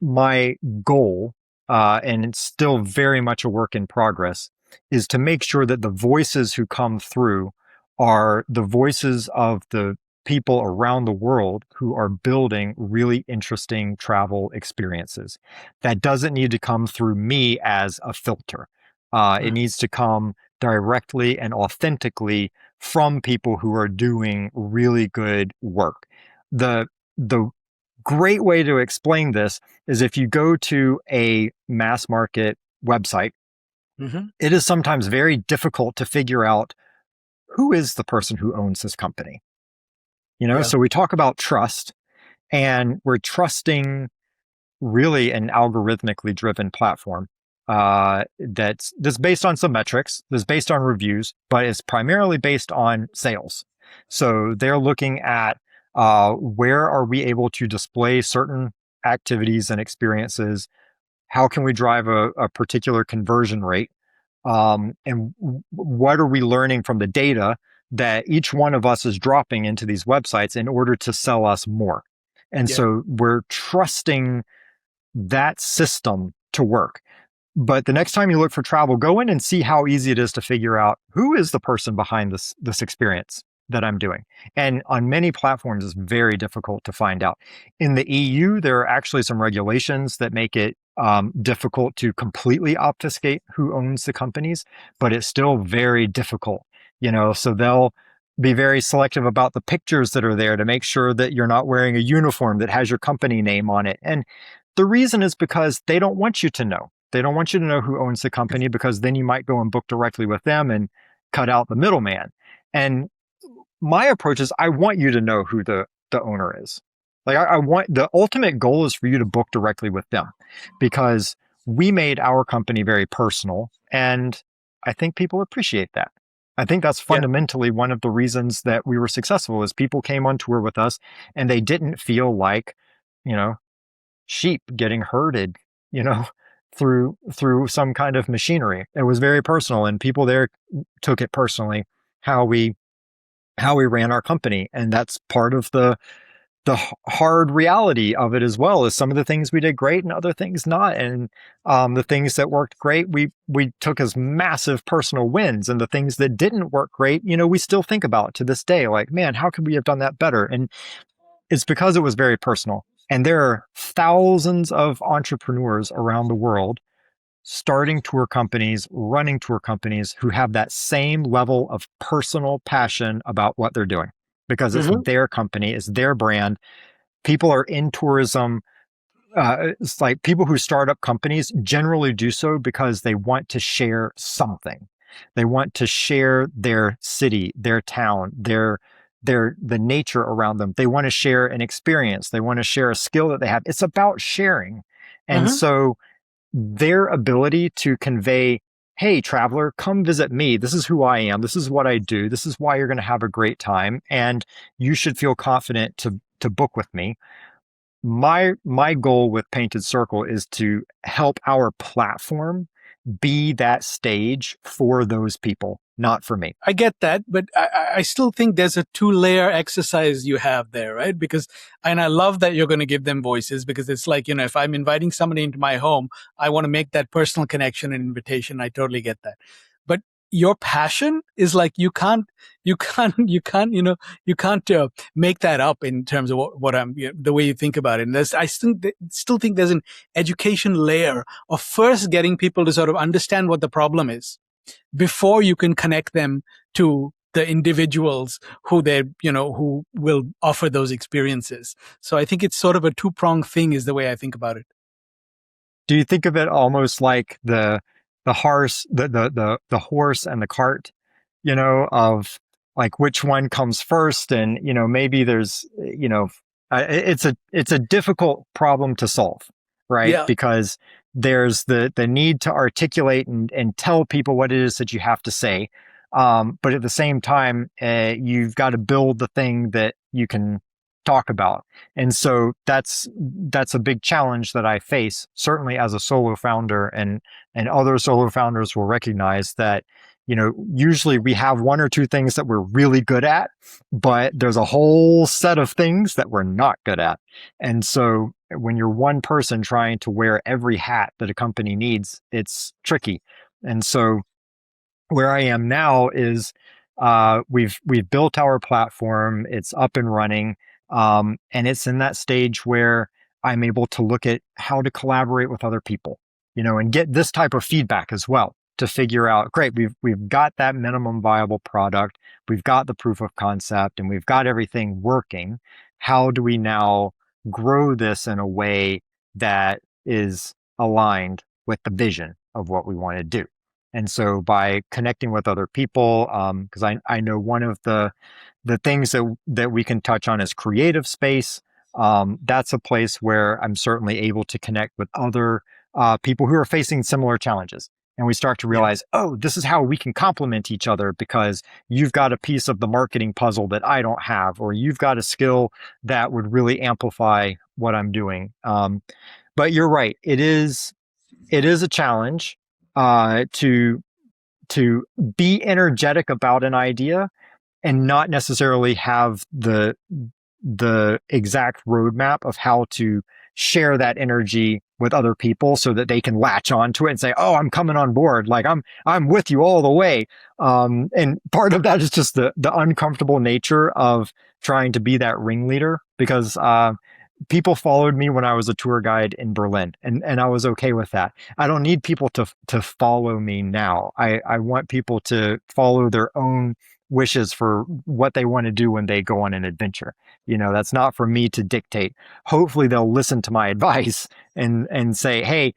my goal, and it's still very much a work in progress, is to make sure that the voices who come through are the voices of the people around the world who are building really interesting travel experiences. That doesn't need to come through me as a filter. It needs to come directly and authentically from people who are doing really good work. The great way to explain this is if you go to a mass market website, it is sometimes very difficult to figure out who is the person who owns this company. So we talk about trust, and we're trusting really an algorithmically driven platform that's based on some metrics, that's based on reviews, but it's primarily based on sales. So they're looking at where are we able to display certain activities and experiences? How can we drive a particular conversion rate? And what are we learning from the data that each one of us is dropping into these websites in order to sell us more. And Yeah. so we're trusting that system to work. But the next time you look for travel, go in and see how easy it is to figure out who is the person behind this experience that I'm doing. And on many platforms, it's very difficult to find out. In the EU, there are actually some regulations that make it difficult to completely obfuscate who owns the companies, but it's still very difficult. So they'll be very selective about the pictures that are there to make sure that you're not wearing a uniform that has your company name on it. And the reason is because they don't want you to know. They don't want you to know who owns the company, because then you might go and book directly with them and cut out the middleman. And my approach is, I want you to know who the owner is. Like, I want, the ultimate goal is for you to book directly with them, because we made our company very personal. And I think people appreciate that. I think that's Yeah. fundamentally one of the reasons that we were successful, is people came on tour with us and they didn't feel like, you know, sheep getting herded, you know, through some kind of machinery. It was very personal, and people there took it personally how we ran our company. And that's part of the hard reality of it as well, is some of the things we did great and other things not. And the things that worked great, we took as massive personal wins, and the things that didn't work great, we still think about to this day, like, man, how could we have done that better? And it's because it was very personal. And there are thousands of entrepreneurs around the world starting tour companies, running tour companies, who have that same level of personal passion about what they're doing, because it's Mm-hmm. their company, it's their brand. People are in tourism. It's like people who start up companies generally do so because they want to share something. They want to share their city, their town, the nature around them. They want to share an experience. They want to share a skill that they have. It's about sharing. And Mm-hmm. so their ability to convey, hey, traveler, come visit me. This is who I am. This is what I do. This is why you're going to have a great time. And you should feel confident to book with me. My goal with Painted Circle is to help our platform be that stage for those people, not for me. I get that, but I still think there's a two-layer exercise you have there, right? And I love that you're going to give them voices, because it's like, if I'm inviting somebody into my home, I want to make that personal connection and invitation. I totally get that. But your passion is like, you can't make that up in terms of what the way you think about it. And I still think there's an education layer of first getting people to sort of understand what the problem is before you can connect them to the individuals who who will offer those experiences. So I think it's sort of a two-pronged thing, is the way I think about it. Do you think of it almost like the horse, the horse and the cart, of like which one comes first? And maybe there's it's a difficult problem to solve, right? Yeah. Because there's the need to articulate and tell people what it is that you have to say, but at the same time, you've got to build the thing that you can talk about. And so that's a big challenge that I face, certainly as a solo founder, and other solo founders will recognize that, usually we have one or two things that we're really good at, but there's a whole set of things that we're not good at. And so when you're one person trying to wear every hat that a company needs, it's tricky. And so where I am now is we've built our platform, it's up and running, and it's in that stage where I'm able to look at how to collaborate with other people, and get this type of feedback as well, to figure out, great, we've got that minimum viable product, we've got the proof of concept, and we've got everything working. How do we now grow this in a way that is aligned with the vision of what we want to do? And so by connecting with other people, because I know one of the things that we can touch on is creative space. That's a place where I'm certainly able to connect with other people who are facing similar challenges. And we start to Yeah. realize, oh, this is how we can complement each other, because you've got a piece of the marketing puzzle that I don't have, or you've got a skill that would really amplify what I'm doing. But you're right. It is a challenge to to be energetic about an idea and not necessarily have the exact roadmap of how to share that energy with other people so that they can latch onto it and say, "Oh, I'm coming on board. Like I'm with you all the way." And part of that is just the uncomfortable nature of trying to be that ringleader, because people followed me when I was a tour guide in Berlin, and I was okay with that. I don't need people to follow me now. I want people to follow their own wishes for what they want to do when they go on an adventure. That's not for me to dictate. Hopefully they'll listen to my advice and say, "Hey,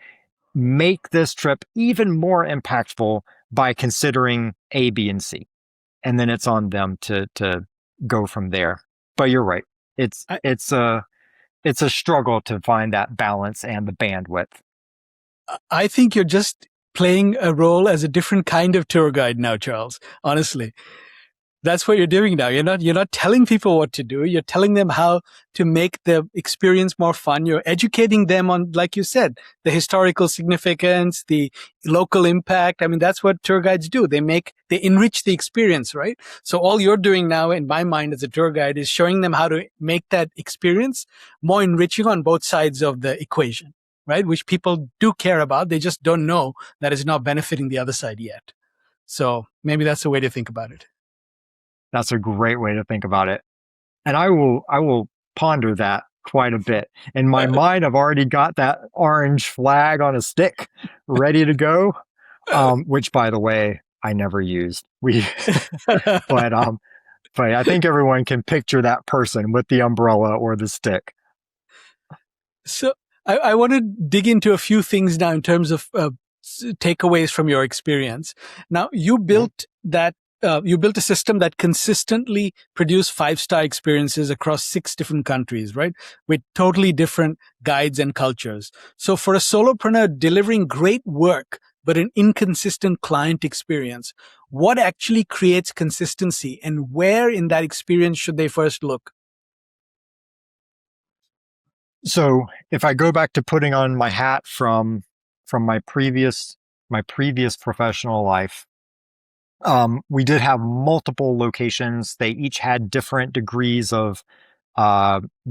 make this trip even more impactful by considering A, B, and C." And then it's on them to go from there. But you're right. It's a struggle to find that balance and the bandwidth. I think you're just playing a role as a different kind of tour guide now, Charles. Honestly, that's what you're doing now. You're not telling people what to do. You're telling them how to make the experience more fun. You're educating them on, like you said, the historical significance, the local impact. I mean, that's what tour guides do. They enrich the experience, right? So all you're doing now, in my mind, as a tour guide, is showing them how to make that experience more enriching on both sides of the equation, right? Which people do care about. They just don't know that it's not benefiting the other side yet. So maybe that's the way to think about it. That's a great way to think about it. And I will ponder that quite a bit. In my mind, I've already got that orange flag on a stick ready to go, which, by the way, I never used. But I think everyone can picture that person with the umbrella or the stick. So I want to dig into a few things now in terms of takeaways from your experience. Now, you built a system that consistently produced 5-star experiences across 6 different countries, right? With totally different guides and cultures. So for a solopreneur delivering great work, but an inconsistent client experience, what actually creates consistency, and where in that experience should they first look? So if I go back to putting on my hat from my previous professional life, we did have multiple locations. They each had different degrees of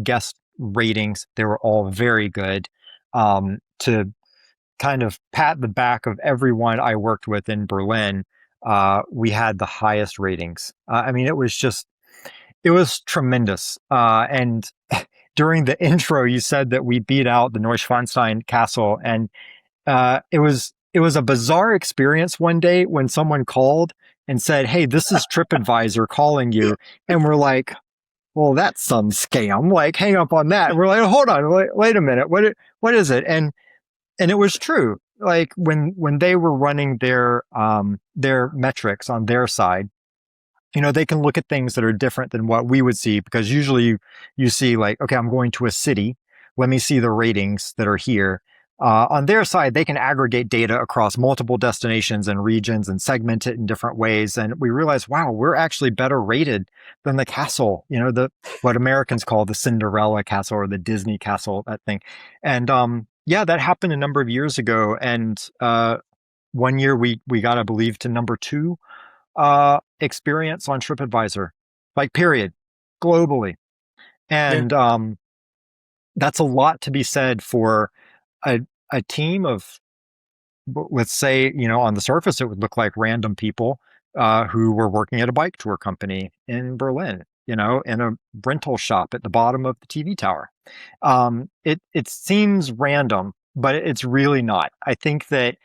guest ratings. They were all very good. To kind of pat the back of everyone I worked with in Berlin, we had the highest ratings. I mean, it was tremendous. And during the intro, you said that we beat out the Neuschwanstein Castle, and it was a bizarre experience one day when someone called and said, "Hey, this is TripAdvisor calling you," and we're like, "Well, that's some scam. Like, hang up on that." And we're like, "Hold on, wait a minute. What is it?" And it was true. Like when they were running their metrics on their side, they can look at things that are different than what we would see, because usually you see like, okay, I'm going to a city. Let me see the ratings that are here. On their side, they can aggregate data across multiple destinations and regions and segment it in different ways. And we realized, wow, we're actually better rated than the castle, what Americans call the Cinderella castle or the Disney castle, that thing. And yeah, that happened a number of years ago. And one year we got, I believe, to number 2 experience on TripAdvisor, like period, globally. And that's a lot to be said for a team of, let's say, on the surface, it would look like random people who were working at a bike tour company in Berlin, in a rental shop at the bottom of the TV tower. It seems random, but it's really not. I think that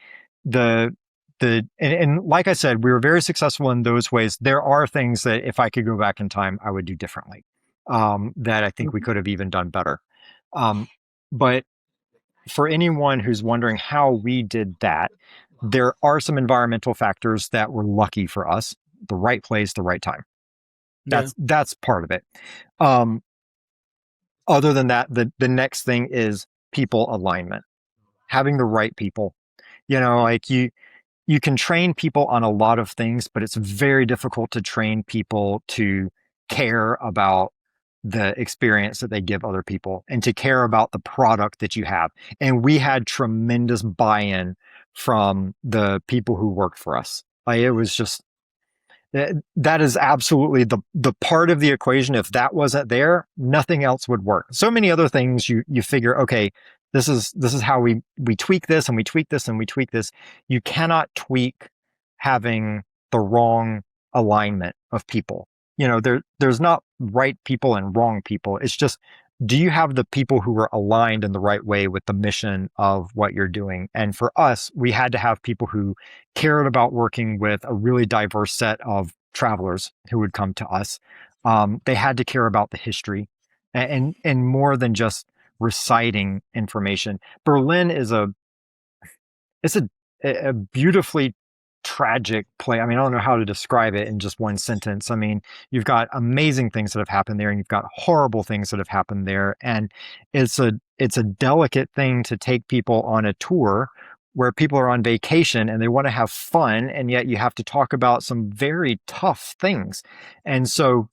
and like I said, we were very successful in those ways. There are things that if I could go back in time, I would do differently, that I think we could have even done better. But for anyone who's wondering how we did that, there are some environmental factors that were lucky for us. The right place, the right time. That's part of it. Other than that, the next thing is people alignment. Having the right people. Like you can train people on a lot of things, but it's very difficult to train people to care about the experience that they give other people and to care about the product that you have. And we had tremendous buy-in from the people who worked for us. Like it was just that is absolutely the part of the equation. If that wasn't there, nothing else would work. So many other things you figure, okay, this is how we tweak this and we tweak this and we tweak this. You cannot tweak having the wrong alignment of people. There's not right people and wrong people. It's just, do you have the people who are aligned in the right way with the mission of what you're doing? And for us, we had to have people who cared about working with a really diverse set of travelers who would come to us. They had to care about the history and more than just reciting information. Berlin is it's a beautifully tragic place. I mean, I don't know how to describe it in just one sentence. I mean, you've got amazing things that have happened there, and you've got horrible things that have happened there, and it's a delicate thing to take people on a tour where people are on vacation and they want to have fun, and yet you have to talk about some very tough things. And so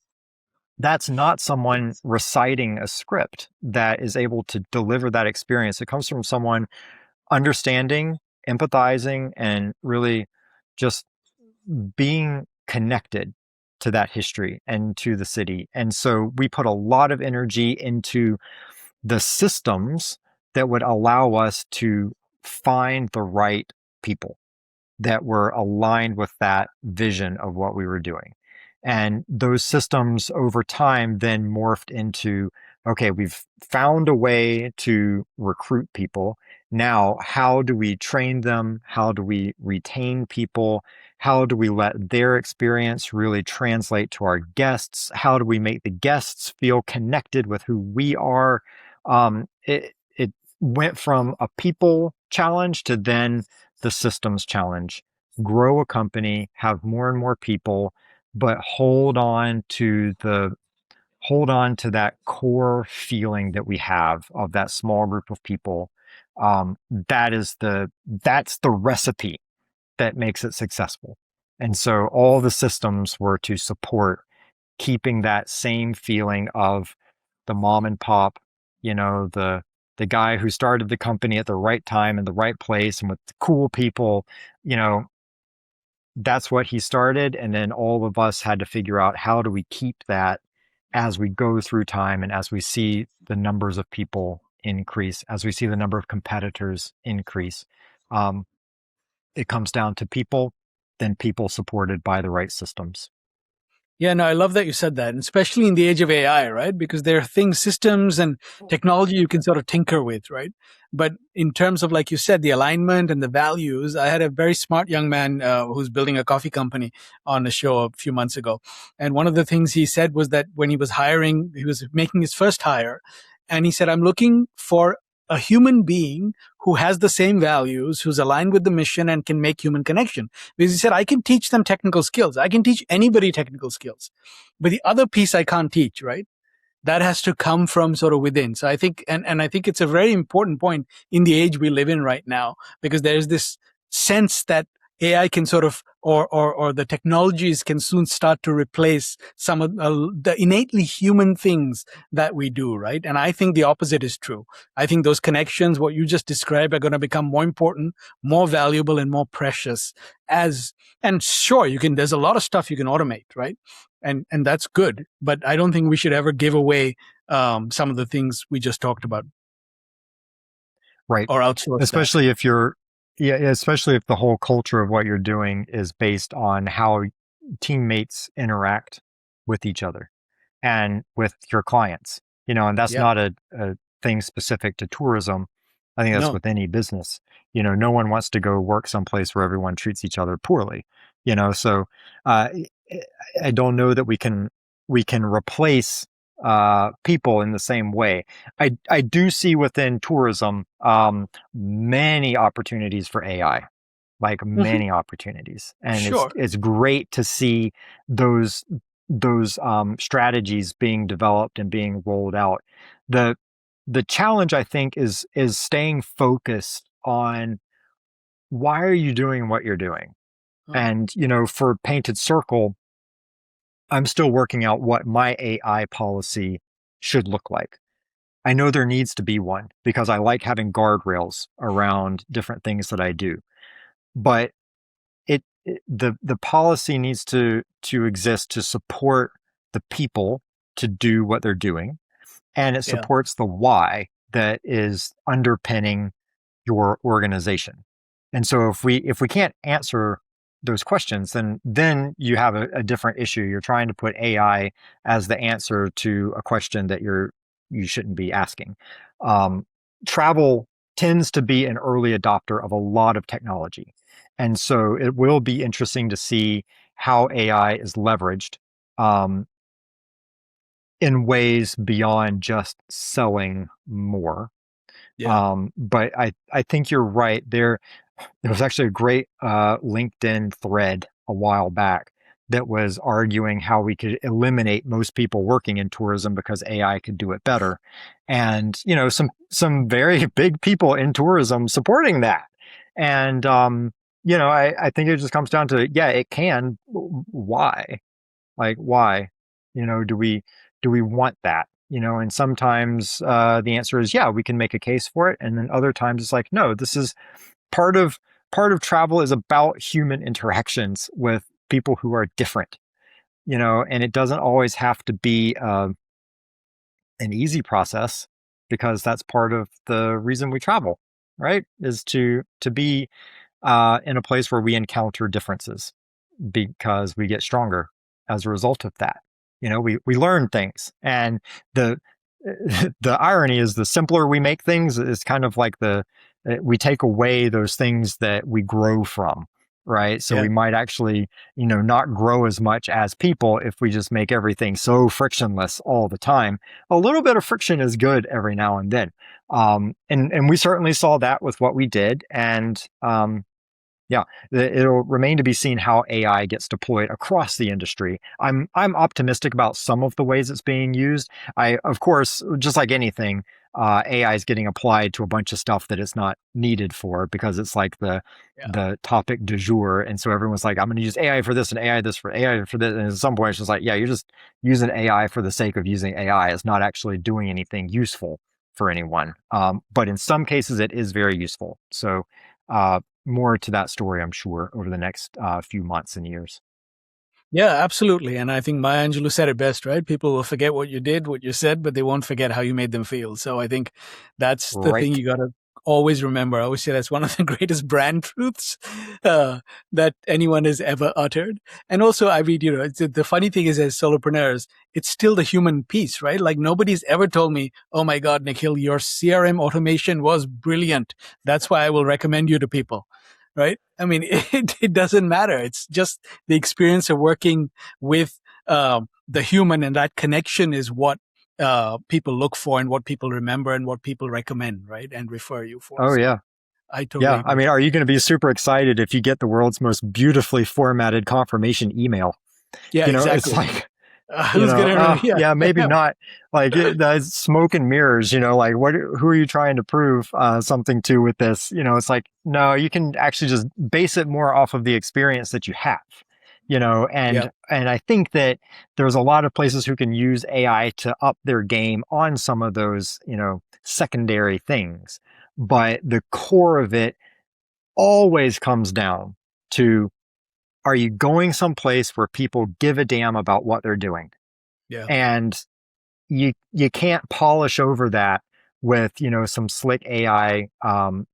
that's not someone reciting a script that is able to deliver that experience. It comes from someone understanding, empathizing, and really just being connected to that history and to the city. And so we put a lot of energy into the systems that would allow us to find the right people that were aligned with that vision of what we were doing. And those systems over time then morphed into, okay, we've found a way to recruit people. Now, how do we train them? How do we retain people? How do we let their experience really translate to our guests? How do we make the guests feel connected with who we are? It went from a people challenge to then the systems challenge. Grow a company, have more and more people, but hold on to that core feeling that we have of that small group of people. That's the recipe that makes it successful. And so all the systems were to support keeping that same feeling of the mom and pop, the guy who started the company at the right time in the right place and with cool people, you know, that's what he started. And then all of us had to figure out, how do we keep that as we go through time and as we see the numbers of people increase, as we see the number of competitors increase. It comes down to people, then people supported by the right systems. Yeah, no, I love that you said that, and especially in the age of AI, right? Because there are things, systems and technology you can sort of tinker with, right? But in terms of, like you said, the alignment and the values, I had a very smart young man who's building a coffee company on a show a few months ago. And one of the things he said was that when he was hiring, he was making his first hire, and he said, I'm looking for a human being who has the same values, who's aligned with the mission and can make human connection. Because he said, I can teach them technical skills. I can teach anybody technical skills. But the other piece I can't teach, right? That has to come from sort of within. So I think, and I think it's a very important point in the age we live in right now, because there's this sense that AI can sort of, or the technologies can soon start to replace some of the innately human things that we do, right? And I think the opposite is true. I think those connections, what you just described, are going to become more important, more valuable, and more precious and sure, there's a lot of stuff you can automate, right? And that's good, but I don't think we should ever give away some of the things we just talked about. Right. Or outsource especially if especially if the whole culture of what you're doing is based on how teammates interact with each other and with your clients, and that's Yep. not a thing specific to tourism. I think that's No. with any business. No one wants to go work someplace where everyone treats each other poorly, so uh, I don't know that we can replace people in the same way. I do see within tourism many opportunities for AI, like Mhm. many opportunities, and it's Sure. it's great to see those strategies being developed and being rolled out. The challenge, I think, is staying focused on, why are you doing what you're doing? Uh, And for Painted Circle, I'm still working out what my AI policy should look like. I know there needs to be one because I like having guardrails around different things that I do. But it the policy needs to exist to support the people to do what they're doing, and it Yeah. supports the why that is underpinning your organization. And so if we can't answer those questions, then you have a different issue. You're trying to put AI as the answer to a question that you shouldn't be asking. Um, Travel tends to be an early adopter of a lot of technology, and so it will be interesting to see how AI is leveraged um, in ways beyond just selling more. Yeah. But I think you're right. There was actually a great LinkedIn thread a while back that was arguing how we could eliminate most people working in tourism because AI could do it better. And, some very big people in tourism supporting that. And, I think it just comes down to, yeah, it can. Why? Like, why? Do we want that? And sometimes the answer is, yeah, we can make a case for it. And then other times it's like, no, this is part of part of travel is about human interactions with people who are different, and it doesn't always have to be an easy process, because that's part of the reason we travel, right? Is to be in a place where we encounter differences, because we get stronger as a result of that. We learn things, and the the irony is, the simpler we make things is kind of like we take away those things that we grow from, right? So Yeah. we might actually, not grow as much as people if we just make everything so frictionless all the time. A little bit of friction is good every now and then. And we certainly saw that with what we did. And yeah, it'll remain to be seen how AI gets deployed across the industry. I'm optimistic about some of the ways it's being used. Of course, just like anything, AI is getting applied to a bunch of stuff that it's not needed for, because it's like the Yeah. the topic du jour, and so everyone's like, I'm going to use AI for this and AI this for AI for this, and at some point it's just like, yeah, you're just using AI for the sake of using AI. It's not actually doing anything useful for anyone. But in some cases, it is very useful. So. More to that story, I'm sure, over the next few months and years. Yeah, absolutely. And I think Maya Angelou said it best, right? People will forget what you did, what you said, but they won't forget how you made them feel. So I think that's the thing Right. you got to always remember. I always say that's one of the greatest brand truths that anyone has ever uttered. And also, I mean, the funny thing is, as solopreneurs, it's still the human piece, right? Like nobody's ever told me, oh my God, Nikhil, your CRM automation was brilliant. That's why I will recommend you to people. Right? I mean, it doesn't matter. It's just the experience of working with the human, and that connection is what people look for and what people remember and what people recommend, right? And refer you for. Oh, So yeah. I totally Yeah. I agree. mean, are you going to be super excited if you get the world's most beautifully formatted confirmation email? Yeah, It's exactly. like, Who's going to remember? yeah, maybe Yeah. not. Like the smoke and mirrors, like who are you trying to prove something to with this? It's like, no, you can actually just base it more off of the experience that you have, Yeah. and I think that there's a lot of places who can use AI to up their game on some of those, secondary things. But the core of it always comes down to, are you going someplace where people give a damn about what they're doing? Yeah. And you can't polish over that with, some slick AI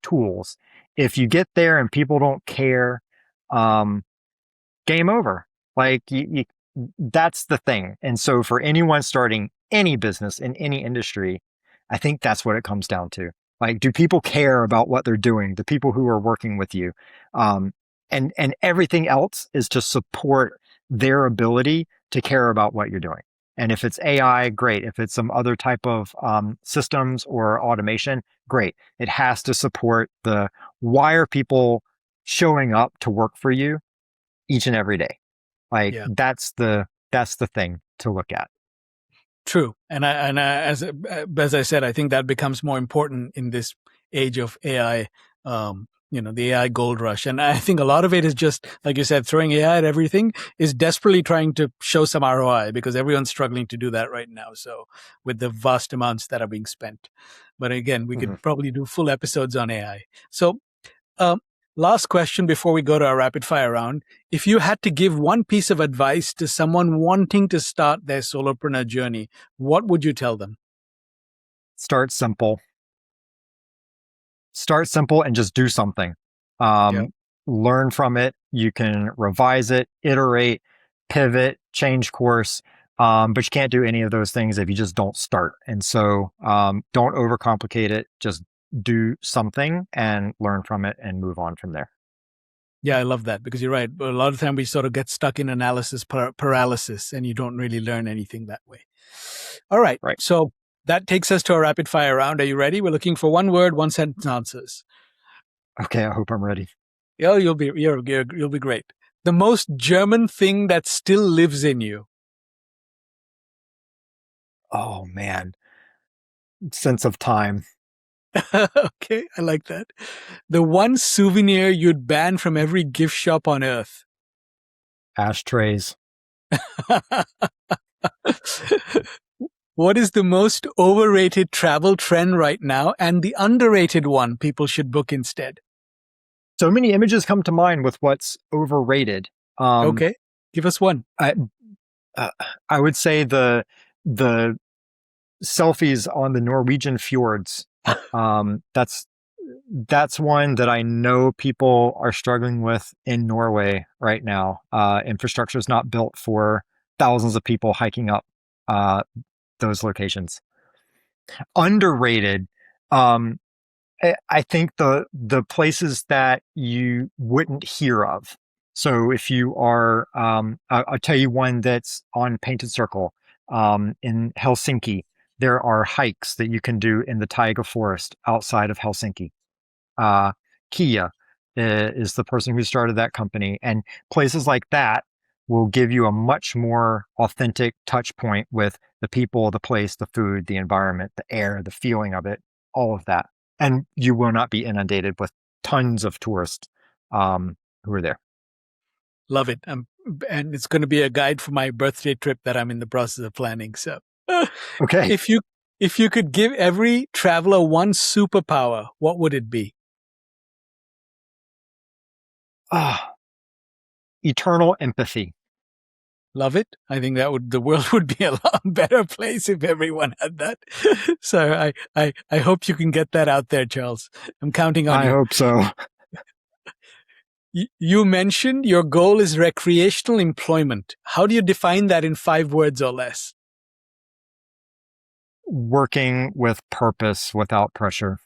tools. If you get there and people don't care, um, game over. Like that's the thing. And so for anyone starting any business in any industry, I think that's what it comes down to. Like, do people care about what they're doing? The people who are working with you, um, and everything else is to support their ability to care about what you're doing. And if it's AI, great. If it's some other type of systems or automation, great. It has to support the, why are people showing up to work for you each and every day? Like Yeah. that's the thing to look at. True. As I said, I think that becomes more important in this age of AI. The AI gold rush, and I think a lot of it is just like you said, throwing AI at everything is desperately trying to show some ROI, because everyone's struggling to do that right now. So with the vast amounts that are being spent, but again, we Mhm. could probably do full episodes on AI. So um, Last question before we go to our rapid fire round. If you had to give one piece of advice to someone wanting to start their solopreneur journey, what would you tell them? Start simple. Start simple and just do something. Yeah. Learn from it. You can revise it, iterate, pivot, change course. But you can't do any of those things if you just don't start. And so don't overcomplicate it. Just do something and learn from it and move on from there. Yeah, I love that because you're right. A lot of time we sort of get stuck in analysis paralysis and you don't really learn anything that way. All right. Right. So that takes us to our rapid fire round. Are you ready? We're looking for one word, one sentence answers. Okay, I hope I'm ready. Oh, you'll be great. The most German thing that still lives in you. Oh man. Sense of time. Okay, I like that. The one souvenir you'd ban from every gift shop on earth. Ashtrays. What is the most overrated travel trend right now and the underrated one people should book instead? So many images come to mind with what's overrated. Okay, give us one. I would say the selfies on the Norwegian fjords. That's one that I know people are struggling with in Norway right now. Infrastructure is not built for thousands of people hiking up those locations. Underrated. I think the places that you wouldn't hear of. So if you are, I'll tell you one that's on Painted Circle in Helsinki. There are hikes that you can do in the taiga forest outside of Helsinki. Kia is the person who started that company, and places like that will give you a much more authentic touch point with the people, the place, the food, the environment, the air, the feeling of it, all of that. And you will not be inundated with tons of tourists who are there. Love it. And it's going to be a guide for my birthday trip that I'm in the process of planning. So, Okay. if you could give every traveler one superpower, what would it be? Eternal empathy. Love it. I think the world would be a lot better place if everyone had that. So I hope you can get that out there, Charles. I'm counting on you. I hope so. You mentioned your goal is recreational employment. How do you define that in 5 words or less? Working with purpose without pressure.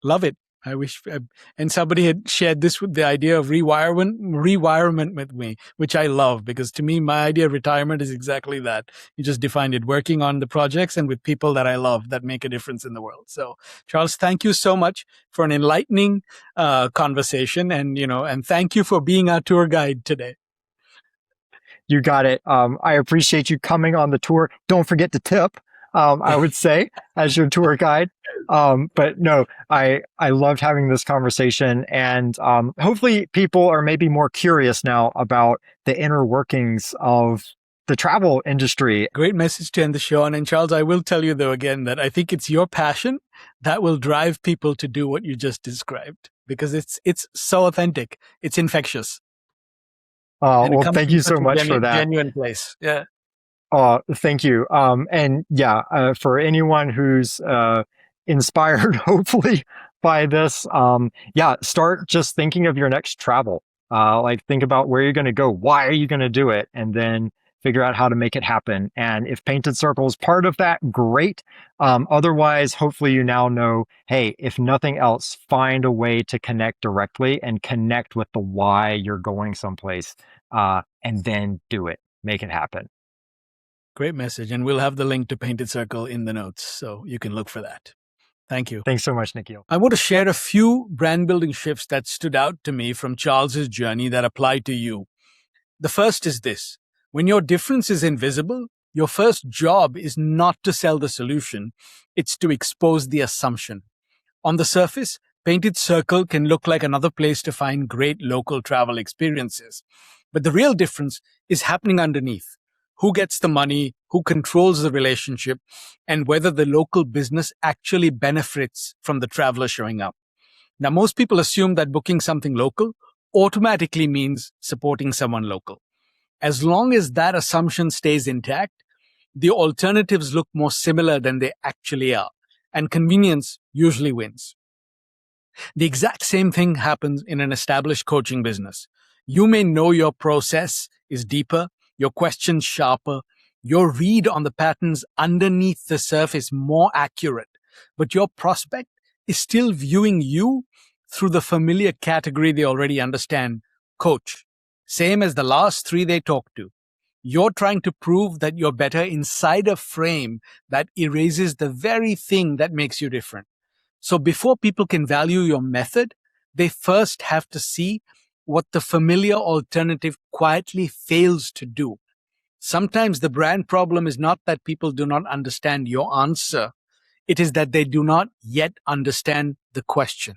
Love it. I wish, and somebody had shared this with the idea of rewirement with me, which I love because to me, my idea of retirement is exactly that. You just defined it, working on the projects and with people that I love that make a difference in the world. So Charles, thank you so much for an enlightening conversation and thank you for being our tour guide today. You got it. I appreciate you coming on the tour. Don't forget to tip. I would say as your tour guide. But no, I loved having this conversation, and hopefully people are maybe more curious now about the inner workings of the travel industry. Great message to end the show on. And Charles, I will tell you though again that I think it's your passion that will drive people to do what you just described because it's so authentic. It's infectious. Well, thank you so much for that. Genuine place. Yeah. Thank you. And yeah, for anyone who's inspired, hopefully, by this, start just thinking of your next travel. Like think about where you're going to go, why are you going to do it, and then figure out how to make it happen. And if Painted Circle is part of that, great. Otherwise, hopefully you now know, hey, if nothing else, find a way to connect directly and connect with the why you're going someplace, and then do it, make it happen. Great message. And we'll have the link to Painted Circle in the notes, so you can look for that. Thank you. Thanks so much, Nikhil. I want to share a few brand building shifts that stood out to me from Charles's journey that apply to you. The first is this. When your difference is invisible, your first job is not to sell the solution. It's to expose the assumption. On the surface, Painted Circle can look like another place to find great local travel experiences. But the real difference is happening underneath. Who gets the money, who controls the relationship, and whether the local business actually benefits from the traveler showing up. Now, most people assume that booking something local automatically means supporting someone local. As long as that assumption stays intact, the alternatives look more similar than they actually are, and convenience usually wins. The exact same thing happens in an established coaching business. You may know your process is deeper, your questions sharper, your read on the patterns underneath the surface more accurate, but your prospect is still viewing you through the familiar category they already understand, coach, same as the last three they talked to. You're trying to prove that you're better inside a frame that erases the very thing that makes you different. So before people can value your method, they first have to see what the familiar alternative quietly fails to do. Sometimes the brand problem is not that people do not understand your answer. It is that they do not yet understand the question.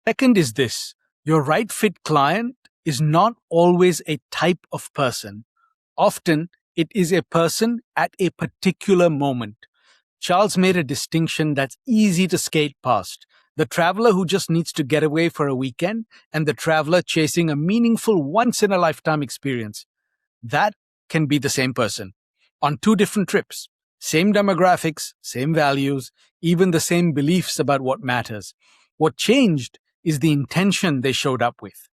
Second is this: your right fit client is not always a type of person. Often it is a person at a particular moment. Charles made a distinction that's easy to skate past: the traveler who just needs to get away for a weekend and the traveler chasing a meaningful once in a lifetime experience. That can be the same person on two different trips, same demographics, same values, even the same beliefs about what matters. What changed is the intention they showed up with.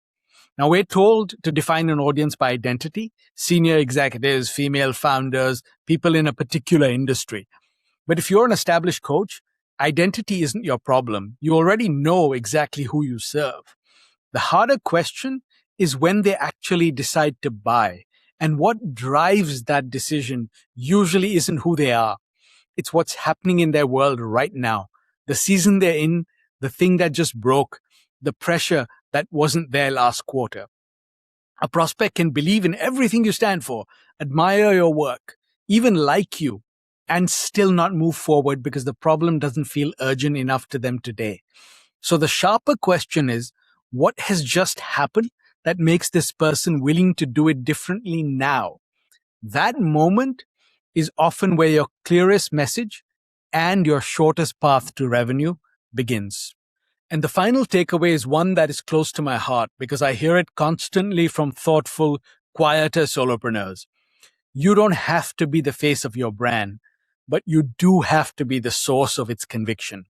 Now, we're told to define an audience by identity: senior executives, female founders, people in a particular industry. But if you're an established coach, identity isn't your problem. You already know exactly who you serve. The harder question is when they actually decide to buy. And what drives that decision usually isn't who they are. It's what's happening in their world right now. The season they're in, the thing that just broke, the pressure that wasn't there last quarter. A prospect can believe in everything you stand for, admire your work, even like you, and still not move forward because the problem doesn't feel urgent enough to them today. So the sharper question is, what has just happened that makes this person willing to do it differently now? That moment is often where your clearest message and your shortest path to revenue begins. And the final takeaway is one that is close to my heart because I hear it constantly from thoughtful, quieter solopreneurs. You don't have to be the face of your brand, but you do have to be the source of its conviction.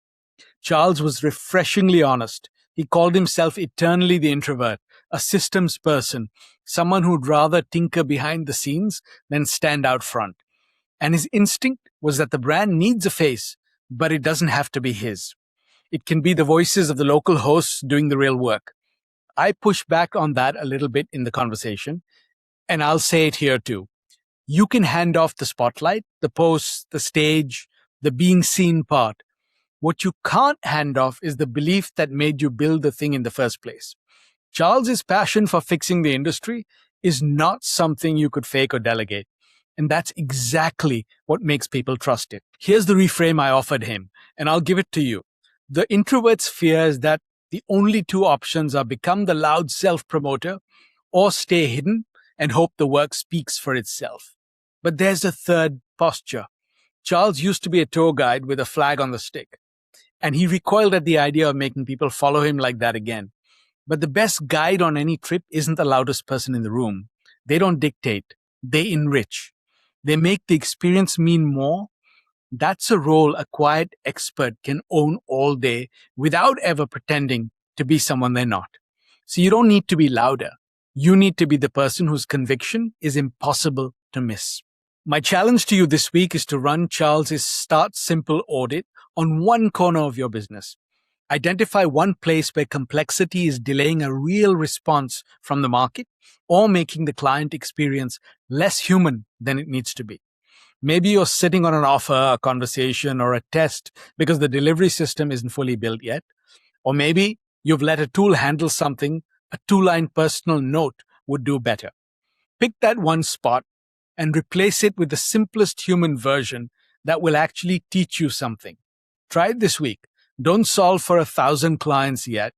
Charles was refreshingly honest. He called himself eternally the introvert, a systems person, someone who'd rather tinker behind the scenes than stand out front. And his instinct was that the brand needs a face, but it doesn't have to be his. It can be the voices of the local hosts doing the real work. I push back on that a little bit in the conversation, and I'll say it here too. You can hand off the spotlight, the posts, the stage, the being seen part. What you can't hand off is the belief that made you build the thing in the first place. Charles's passion for fixing the industry is not something you could fake or delegate. And that's exactly what makes people trust it. Here's the reframe I offered him, and I'll give it to you. The introvert's fear is that the only two options are become the loud self-promoter or stay hidden and hope the work speaks for itself. But there's a third posture. Charles used to be a tour guide with a flag on the stick, and he recoiled at the idea of making people follow him like that again. But the best guide on any trip isn't the loudest person in the room. They don't dictate, they enrich. They make the experience mean more. That's a role a quiet expert can own all day without ever pretending to be someone they're not. So you don't need to be louder. You need to be the person whose conviction is impossible to miss. My challenge to you this week is to run Charles's Start Simple audit on one corner of your business. Identify one place where complexity is delaying a real response from the market or making the client experience less human than it needs to be. Maybe you're sitting on an offer, a conversation, or a test because the delivery system isn't fully built yet. Or maybe you've let a tool handle something a two-line personal note would do better. Pick that one spot and replace it with the simplest human version that will actually teach you something. Try it this week. Don't solve for 1,000 clients yet.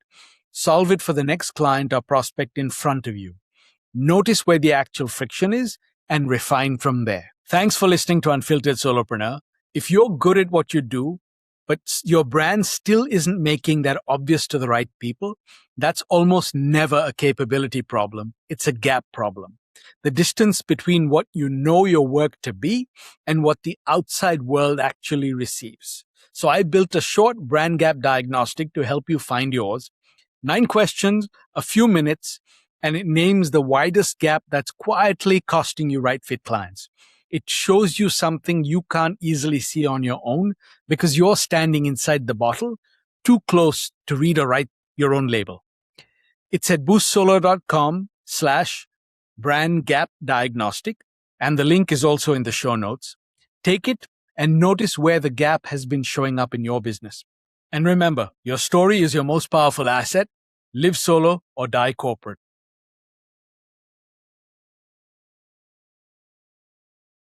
Solve it for the next client or prospect in front of you. Notice where the actual friction is and refine from there. Thanks for listening to Unfiltered Solopreneur. If you're good at what you do, but your brand still isn't making that obvious to the right people, that's almost never a capability problem. It's a gap problem. The distance between what you know your work to be and what the outside world actually receives. So I built a short brand gap diagnostic to help you find yours. 9 questions, a few minutes, and it names the widest gap that's quietly costing you right fit clients. It shows you something you can't easily see on your own because you're standing inside the bottle, too close to read or write your own label. It's at boostsolo.com/brand gap diagnostic, and the link is also in the show notes. Take it and notice where the gap has been showing up in your business. And remember, your story is your most powerful asset. Live solo or die corporate.